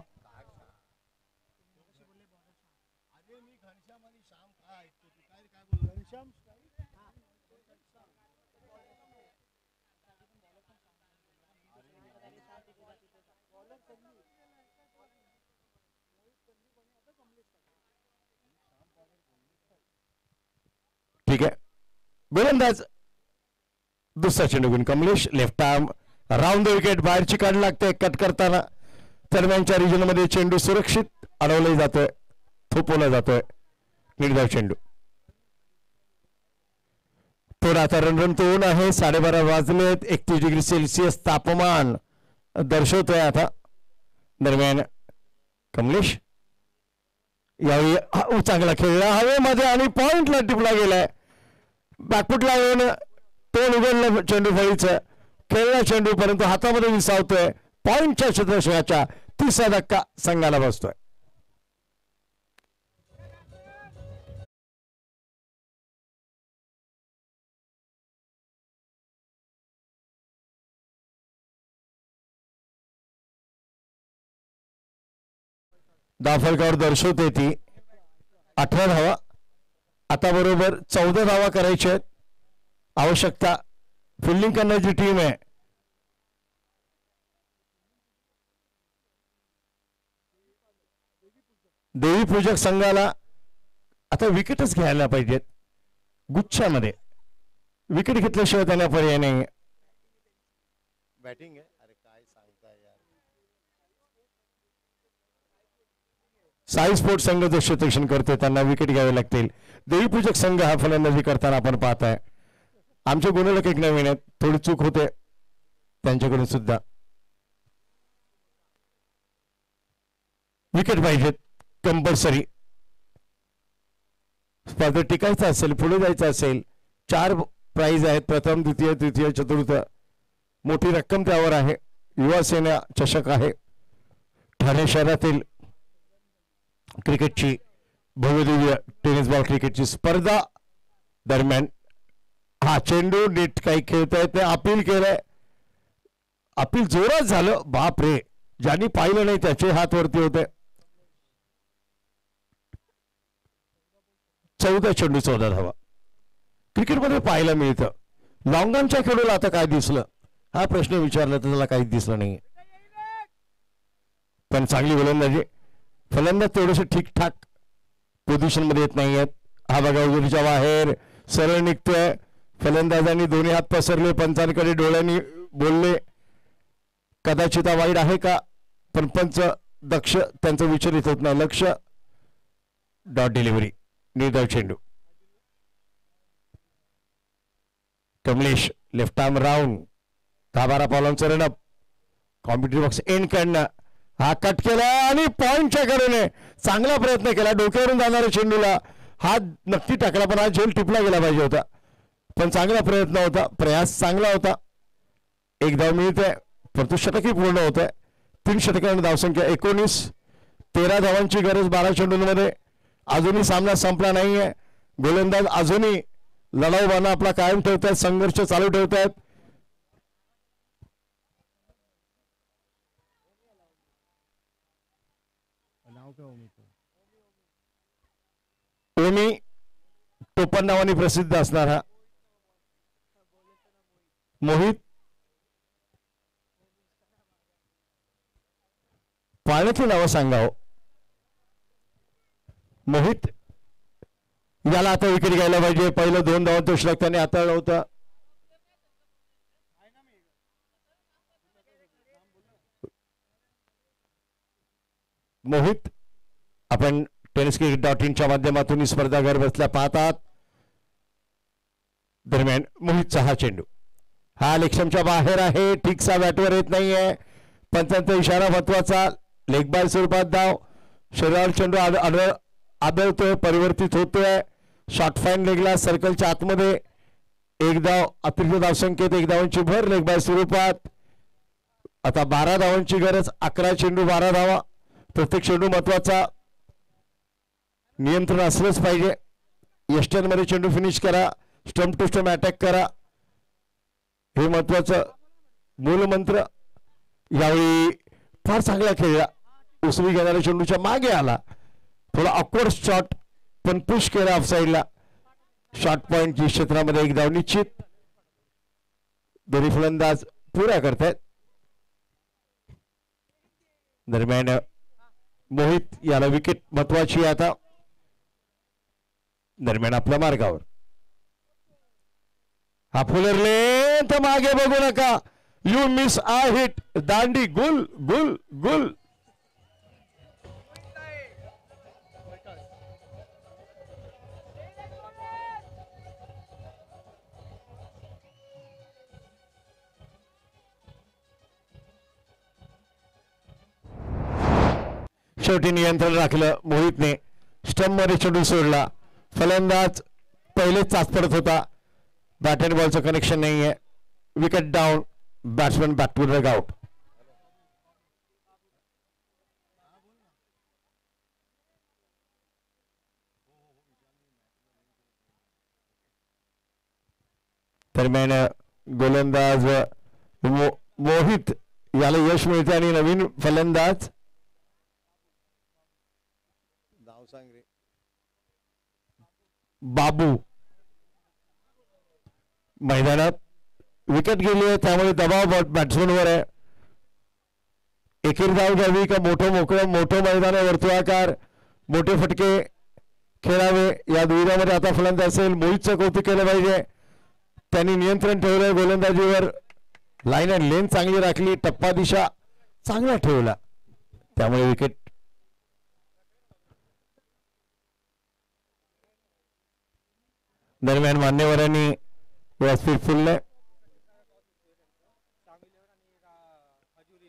ठीक आहे. गोलंदाज दुसरा चेंडू घेऊन Kamlesh. Left arm round the wicket. बाहेरची काढ लागते कट करताना. दरम्यानच्या रिजन मध्ये चेंडू सुरक्षित अडवला जातोय, थोपवला जातोय. निर्धाव चेंडू. थोडा आता रणरणतो ऊन आहे. 12:30 वाजलेत. 31 डिग्री सेल्सिअस तापमान दर्शवतोय आता. दरम्यान कमलेश यावेळी चांगला खेळला हवेमध्ये आणि पॉइंटला टिपला गेलाय. बॅकफुटला येऊन तोंड उघडलं चेंडू फळीचं, खेळला चेंडू परंतु हातामध्ये विसावतोय. पॉइंटच्या क्षेत्ररक्षकाच्या 30वा धक्का संघाला बसतोय. धावफलकावर दर्शवते ती 18 धावा. आता बरोबर 14 धावा करायच्या आहेत. आवश्यकता फिल्डिंग करण्याची टीम आहे. देवी पूजक संघाला आता विकेटच घ्यायला पाहिजेत. गुच्छामध्ये विकेट घेतल्याशिवाय त्यांना पर्याय नाही. बॅटिंग आहे. अरे काय सांगताय यार. साई स्पोर्ट्स संघ जो क्षेत्ररक्षण करते त्यांना विकेट घ्यावे लागतील. देवी पूजक संघ हा फलंदाजी करताना आपण पाहताय. आमचे गुणलक एक नवीन आहेत, थोडी चूक होते त्यांच्याकडून सुद्धा. विकेट पाहिजेत कंपल्सरी. स्पर्धेत टिकायचं असेल, पुढे जायचं असेल, 4 प्राइज आहेत. प्रथम, द्वितीय, तृतीय, चतुर्थ. मोठी रक्कम त्यावर आहे. युवा सेना चषक आहे. ठाणे शहरातील क्रिकेटची भव्यदिव्य टेनिस बॉल क्रिकेटची स्पर्धा दरम्यान हा चेंडू नीट काही खेळता येत नाही. अपील केलंय. अपील जोरात झालं. बाप रे, ज्यांनी पाहिलं नाही त्याचे हात वरती होते. 14 चेंडू 14 धावा क्रिकेटमध्ये पाहायला मिळतं. लॉंगॉनच्या खेळूला आता काय दिसलं हा प्रश्न विचारला तर त्याला काहीच दिसलं नाही. पण चांगली गोलंदाजी. फलंदाज थोडेसे ठीकठाक पोझिशन मध्ये येत नाहीयेत. हा बघा उजवीच्या बाहेर सरळ निघतोय. फलंदाजांनी दोन्ही हात पसरले. पंचांकडे डोळ्यांनी बोलले कदाचित हा वाईड आहे का, पण पंच दक्ष त्यांचं विचलित होत नाही. लक्ष. Dot delivery. निर्धाव चेंडू. Kamlesh left arm round. 10-12 पावलांचं रनअप. कॉम्प्युटर बॉक्स एंड कडनं हा कट केला आणि पॉइंटच्या कडेने चांगला प्रयत्न केला. डोक्यावरून जाणाऱ्या चेंडूला हात नक्की टाकला, पण हा झेल टिपला गेला पाहिजे होता. पण चांगला प्रयत्न होता, प्रयास चांगला होता. एक धाव मिळते, परंतु षटकही पूर्ण होत आहे. 3 षटकांनी धावसंख्या 19. 13 धावांची गरज 12 चेंडूंमध्ये. अजूनही सामना संपला नाहीये. गोलंदाज अजूनही लढाऊ बाणा आपला कायम ठेवतायत, संघर्ष चालू ठेवतायत. ओमी टोपण नावाने प्रसिद्ध असणारा मोहित पाण्यातली नावं सांगाव. मोहित याला आता विकेट घ्यायला पाहिजे. पहिलं 2 धावांचं षटक त्याने हाताळलं होतं. मोहित आपण tenniscricket.in माध्यमातून स्पर्धा घर बसल्या पाहतात. दरम्यान मोहितचा हा चेंडू हा लेक्शमच्या बाहेर आहे. ठीकसा बॅटवर येत नाहीये. पंचांचा इशारा महत्वाचा. लेग बाय स्वरूपात धाव. शरीरावर चेंडू आदळतोय, परिवर्तित होतोय. शॉर्ट फाईन लेगला सर्कलच्या आतमध्ये. 1 धाव. अतिरिक्त धावसंख्येत 1 धावांची भर लेग बाय स्वरूपात. आता 12 धावांची गरज. 11 चेंडू 12 धावा. प्रत्येक चेंडू महत्वाचा. नियंत्रण असलंच पाहिजे. यस्टन मध्ये चेंडू फिनिश करा. स्टंप टू स्टंप अटॅक करा. हे महत्वाचं मूलमंत्र. यावेळी फार चांगला खेळला. उसळी घेणाऱ्या चेंडूच्या मागे आला. थोडा ऑकवर्ड शॉट पण पुश केला ऑफ साईडला. शॉर्ट पॉइंट क्षेत्रामध्ये 1 धाव निश्चित. दोन्ही फलंदाज पुऱ्या करतायत. दरम्यान मोहित याला विकेट महत्वाची आता. दरम्यान आपल्या मार्गावर हा फुलरले तर मागे बघू नका. You miss I hit. दांडी गुल गुल गुल. शेवटी नियंत्रण राखलं मोहितने. स्टंप मध्ये चेंडू सोडला. फलंदाज पहिलेच चाच पडत होता. बॅट अँड बॉलचं कनेक्शन नाही आहे. Wicket down. Batsman back to the out. दरम्यान गोलंदाज मोहित याला यश मिळते आणि नवीन फलंदाज बाबू मैदानात. विकेट गेली आहे त्यामुळे दबाव बॅट्समनवर आहे. एकेरी धाव घ्यावी का मोठं मैदान आहे, वर्तुळाकार मोठे फटके खेळावे या दुविधामध्ये आता फलंदाज असेल. मोहितचं कौतुक केलं पाहिजे. त्यांनी नियंत्रण ठेवलंय गोलंदाजीवर. लाईन अँड लेन चांगली राखली. टप्पा दिशा चांगला ठेवला त्यामुळे विकेट. दरम्यान मान्यवरांनी व्यासपीठ फुललंय.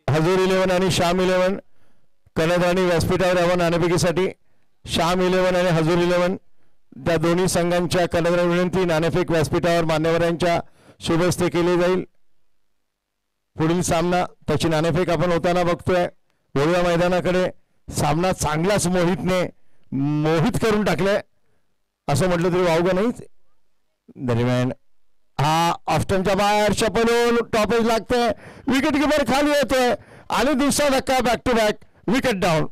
हजूर 11 आणि श्याम 11 कर्णधारांनी व्यासपीठावर यावं नाणेफेकीसाठी. श्याम 11 आणि हजूर 11 त्या दोन्ही संघांच्या कर्णधारांना विनंती. नाणेफेक व्यासपीठावर मान्यवरांच्या शुभ हस्ते केली जाईल. पुढील सामना त्याची नाणेफेक आपण होताना बघतोय. वेगळ्या मैदानाकडे सामना चांगलाच मोहित करून टाकलाय असं म्हटलं तरी वावगं नाहीच. दरम्यान हा ऑफ्टनच्या बाहेर चपलून टॉपेज लागतंय. विकेट किपर खाली येतोय आणि दुसरा धक्का. Back to back wicket down.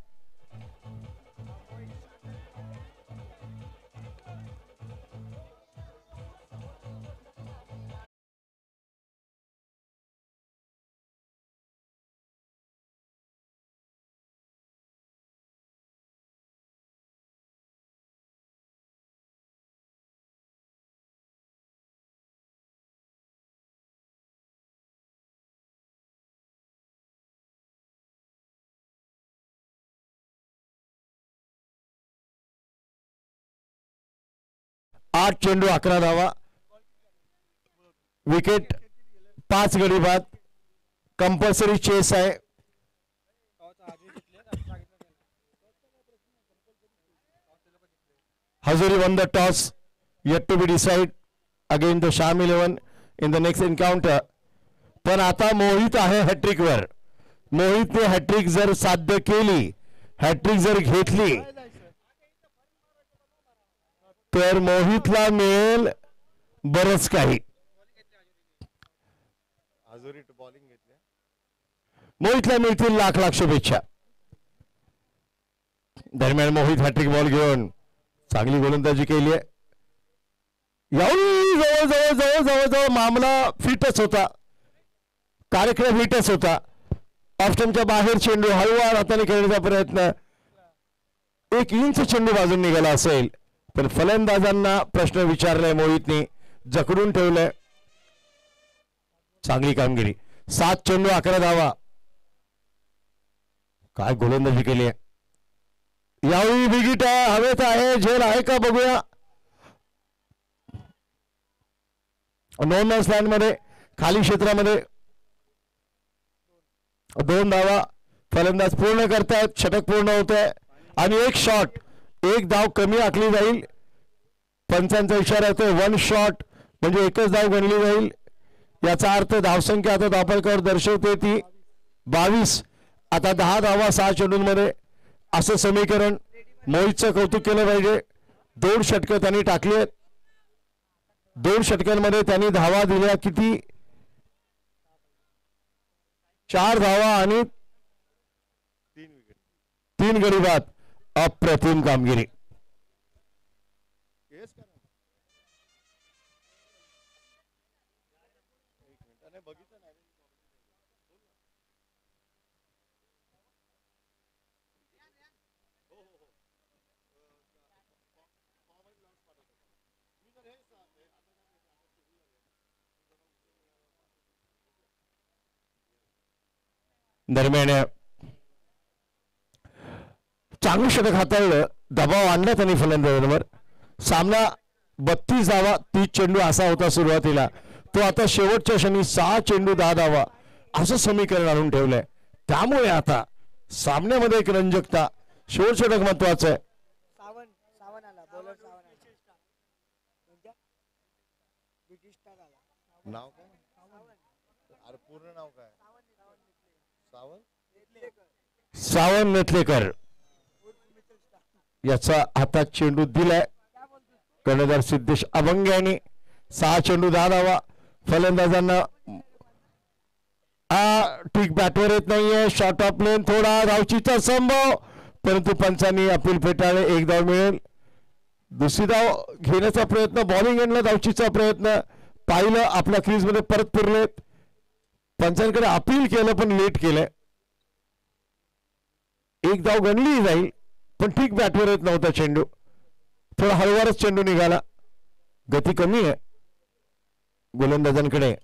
आठ चेंडू 11 धावा. विकेट 5 गडी बाद. कंपल्सरी चेस आहे. Hazuri won the toss, yet to be decided against the Sham 11 in the next encounter. पण आता मोहित आहे हॅट्रिक वर. मोहितने हॅट्रिक जर साध्य केली, हॅट्रिक जर घेतली तर मोहितला मिळेल बरंच काही. मोहितला मिळतील लाख शुभेच्छा. दरम्यान मोहित हॅट्रिक बॉल घेऊन चांगली गोलंदाजी केली आहे. जवळ मामला फिटच होता. कार्यक्रम फिटच होता. ऑफ्टनच्या बाहेर चेंडू हळूवार हाताने खेळण्याचा प्रयत्न. 1 इंच चेंडू बाजून निघाला असेल पण फलंदाजांना प्रश्न विचारलाय मोहितने. जखडून ठेवलंय. चांगली कामगिरी. 7 चेंडू 11 धावा. काय गोलंदाजी केली आहे. यावेळी बिगिट आहे. हवेत आहे. झेल आहे का बघूया. नो मॅन्स लँड मध्ये खाली क्षेत्रामध्ये 2 धावा. फलंदाज पूर्ण करतायत. षटक पूर्ण होत आहे आणि 1 शॉट. 1 धाव कमी आखली जाईल. पंचांचा इशारा येतोय 1 शॉट म्हणजे 1च धाव गणली जाईल. याचा अर्थ धावसंख्या आता दापळकर दर्शवते ती 22. आता 10 धावा 6 चेंडूंमध्ये असं समीकरण. मोहितचं कौतुक केलं पाहिजे. 2 षटकं त्यांनी टाकली आहेत. 2 षटकांमध्ये त्यांनी धावा दिल्या किती. 4 धावा आणि 3 गडी बाद. अप्रतिम कामगिरी. दरम्यान चांगलं षटक हाताळलं. दबाव आणला त्यांनी फलंदाजांवर. सामना 32 धावा 30 चेंडू असा होता सुरुवातीला. तो आता शेवटच्या क्षणी 6 चेंडू 10 धावा असं समीकरण आणून ठेवलंय. त्यामुळे आता सामन्यामध्ये एक रंजकता. शेवट षटक महत्वाचं आहे. नाव काय? अरे पूर्ण नाव काय? सावंत सावंत नेतलेकर याचा हातात चेंडू दिलाय. कर्णधार सिद्धेश अभंग यांनी 6 चेंडू 10 धावा. फलंदाजांना ठीक बॅटवर येत नाहीये. शॉर्ट ऑफ लेन थोडा धावचीचा संभव, परंतु पंचांनी अपील फेटाळले. 1 धाव मिळेल. दुसरी धाव घेण्याचा प्रयत्न, बॉलिंग एंडला धावचीचा प्रयत्न पाहिलं, आपल्या क्रीज मध्ये परत फिरलेत. पंचांकडे अपील केलं पण लेट केलंय. 1 धाव गणली जाईल पण ठीक बॅटवर येत नव्हता चेंडू. थोडा हळूवारच चेंडू निघाला. गती कमी आहे गोलंदाजांकडे,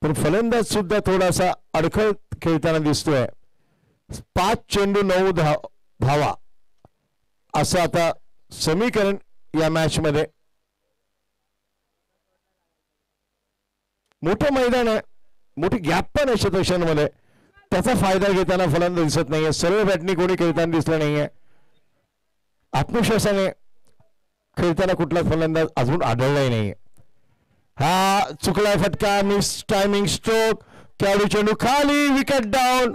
पण फलंदाज सुद्धा थोडासा अडखळत खेळताना दिसतोय. 5 चेंडू 9 धावा असं आता समीकरण या मॅच मध्ये. मोठं मैदान आहे, मोठी गॅप पण आहे शतकांमध्ये. त्याचा फायदा घेताना फलंदाज दिसत नाहीये. सरळ बॅटनी कोणी खेळताना दिसलं नाहीये. आत्मविश्वासाने खेळताना कुठला फलंदाज अजून आढळलाही नाहीये. हा चुकलाय फटका, मिस टायमिंग स्ट्रोक. खेळाडू चेंडू खाली, विकेट डाऊन.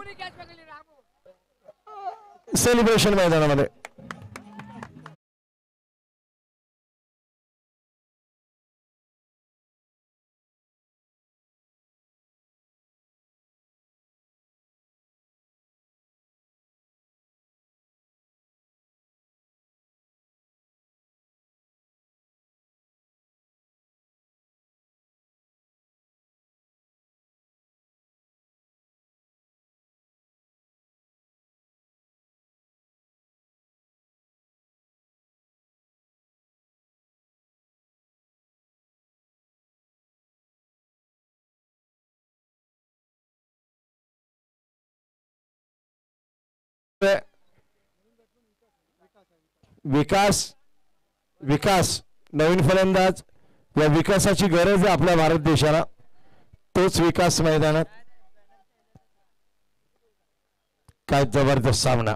सेलिब्रेशन मैदानामध्ये. विकास नवीन फलंदाज. या विकासाची गरज आहे आपल्या भारत देशाला. तोच विकास मैदानात. काय जबरदस्त सामना.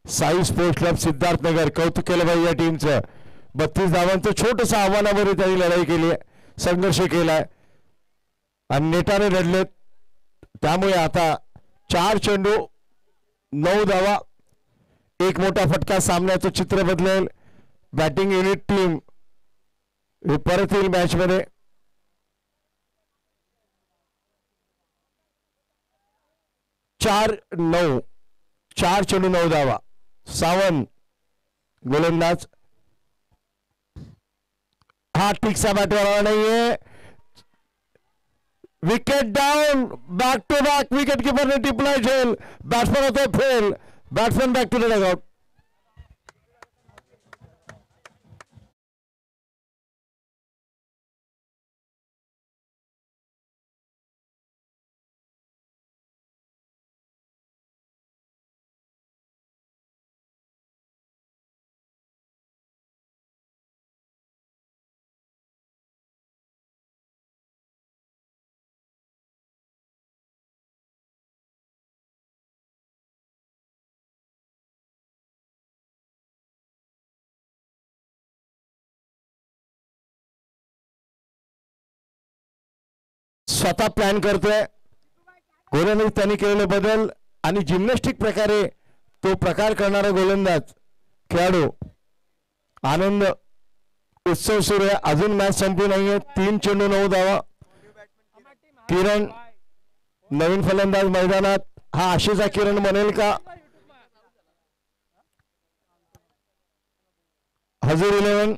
साई स्पोर्ट्स क्लब सिद्धार्थनगर कौतुक केलं पाहिजे या टीमचं. 32 धावांचं छोटस आव्हानावर त्यांनी लढाई केली आहे, संघर्ष केलाय आणि नेटाने लढलेत. त्यामुळे आता 4 चेंडू 9 धावा. एक मोठा फटका सामन्याचं चित्र बदलेल. बॅटिंग युनिट टीम हे परत येईल मॅच मध्ये. चार चेंडू 9 धावा. सावंत गोलंदाज. हा टिकसा बॅटवर आला नाहीये. Wicket down. Back to back wicket कीपरने टिपलाय झेल. बॅट्समॅन होतो fail. Batsman back to the dugout. स्वतः प्लॅन करतोय गोलंदाज. त्यांनी केलेले बदल आणि जिम्नॅस्टिक प्रकारे तो प्रकार करणारा गोलंदाज खेळाडू. आनंद उत्सव सुरू आहे. अजून मॅच संपली नाहीये. 3 चेंडू 9 धावा. किरण नवीन फलंदाज मैदानात. हा आशेचा किरण बनेल का? हजूर 11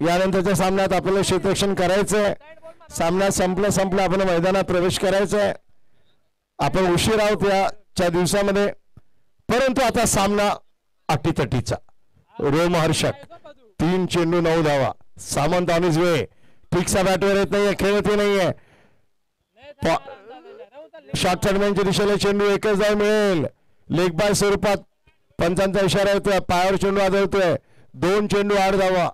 यानंतरच्या सामन्यात आपल्याला क्षेत्ररक्षण करायचंय. सामना संपला आपण मैदानात प्रवेश करायचा आहे. आपण उशीर आहोत याच्या दिवसामध्ये, परंतु आता सामना अटीतटीचा. रोमहर्षक. 3 चेंडू 9 धावा. Samant on his way. ठीकसा बॅटवर येत नाहीये, खेळत नाहीये. शॉर्ट टर्मेंटच्या दिशेला चेंडू 1च धाव मिळेल. लेग बाय स्वरूपात पंचांचा इशारा होतोय. पायावर चेंडू आदळतोय. 2 चेंडू 8 धावा.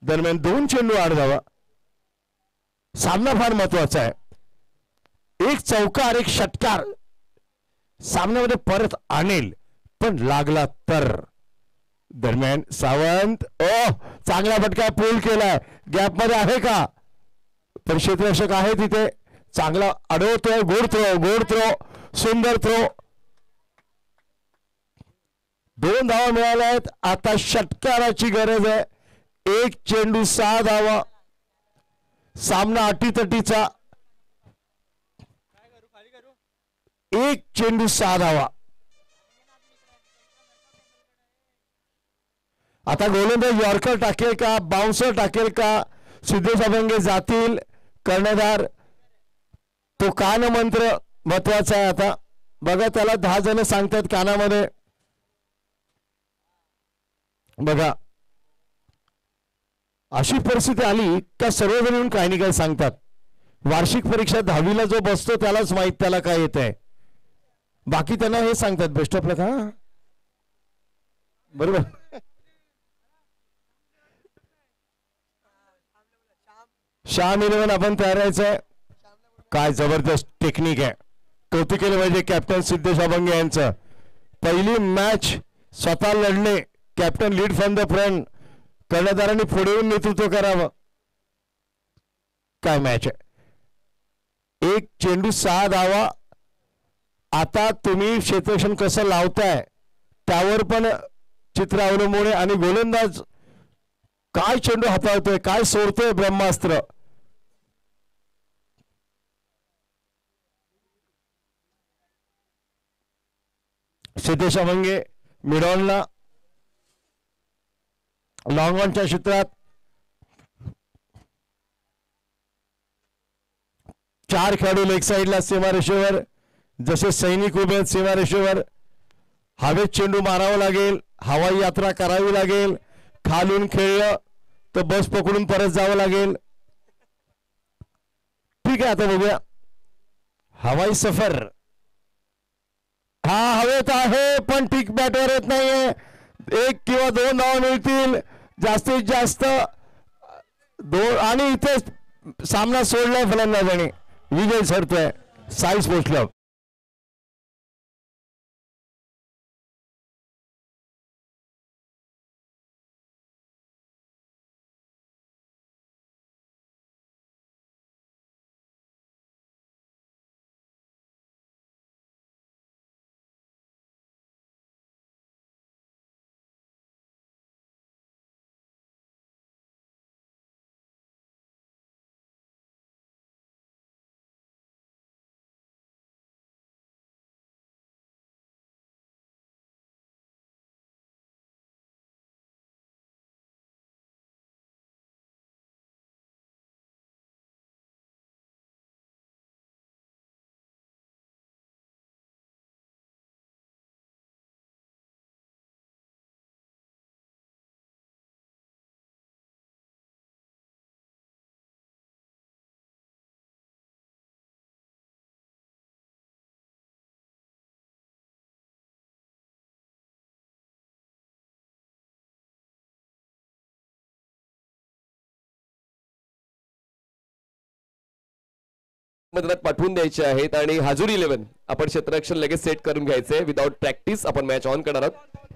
दरम्यान 2 चेंडू 8 धावा. सामना फार महत्वाचा आहे. एक चौकार एक षटकार सामन्यामध्ये परत आणेल, पण लागला तर. दरम्यान सावंत चांगला फटका पूल केलाय, गॅप मध्ये आहे का, पण क्षेत्ररक्षक आहे तिथे, चांगला अडवतोय. गोड थ्रो सुंदर थ्रो. 2 धावा मिळाल्या आहेत. आता षटकाराची गरज आहे. 1 चेंडू 6 धावा. सामना अटीतटीचा. 1 चेंडू 6 धावा. आता गोलंदाज यॉर्कर टाकेल का, बाउन्सर टाकेल का, सिद्धेश अभंगे जातील. कर्णधार तो कान मंत्र महत्वाचा आहे. आता बघा, त्याला 10 जण सांगतात कानामध्ये. बघा, अशी परिस्थिती आली का सर्वजण येऊन काही नाही काय सांगतात. वार्षिक परीक्षा 10वीला जो बसतो त्यालाच माहित त्याला काय येत आहे. बाकी त्यांना हे सांगतात बेस्ट ऑफ लक. हा बरोबर. श्याम 11 आपण तयार राहायचंय. काय जबरदस्त टेक्निक आहे. कौतुक केलं पाहिजे कॅप्टन सिद्धेश अभंगे यांचं. पहिली मॅच स्वतः लढले. Captain lead from the front. कर्णधारांनी पुढे येऊन नेतृत्व करावं. काय मॅच आहे. 1 चेंडू 6 धावा. आता तुम्ही क्षेत्ररक्षण कसं लावताय त्यावर पण चित्र अवलंबून आहे. आणि गोलंदाज काय चेंडू हाताळतोय, काय सोडतोय ब्रह्मास्त्र. सिद्धेश अभंगे मिडॉनला लॉंग ऑनच्या क्षेत्रात 4 खेळाडू लेग साईडला सीमारेषेवर जसे सैनिक उभे आहेत सीमारेषेवर. हवेत चेंडू मारावा लागेल, हवाई यात्रा करावी लागेल. खालून खेळलं तर बस पकडून परत जावं लागेल. ठीक आहे, आता बघूया हवाई सफर. हा हवेत आहे पण ठीक बॅटवर येत नाहीये. 1 किंवा 2 धावा मिळतील जास्तीत जास्त 2. आणि इथे सामना सोडलाय फलंदाजाने. विजय सरतोय साई स्पोर्ट्स क्लब. मैदानात पाठवून द्यायचे आहेत आणि हाजूर 11 आपण क्षेत्ररक्षण लगेच सेट करून घ्यायचे. विदाउट प्रॅक्टिस आपण मॅच ऑन करणार आहोत.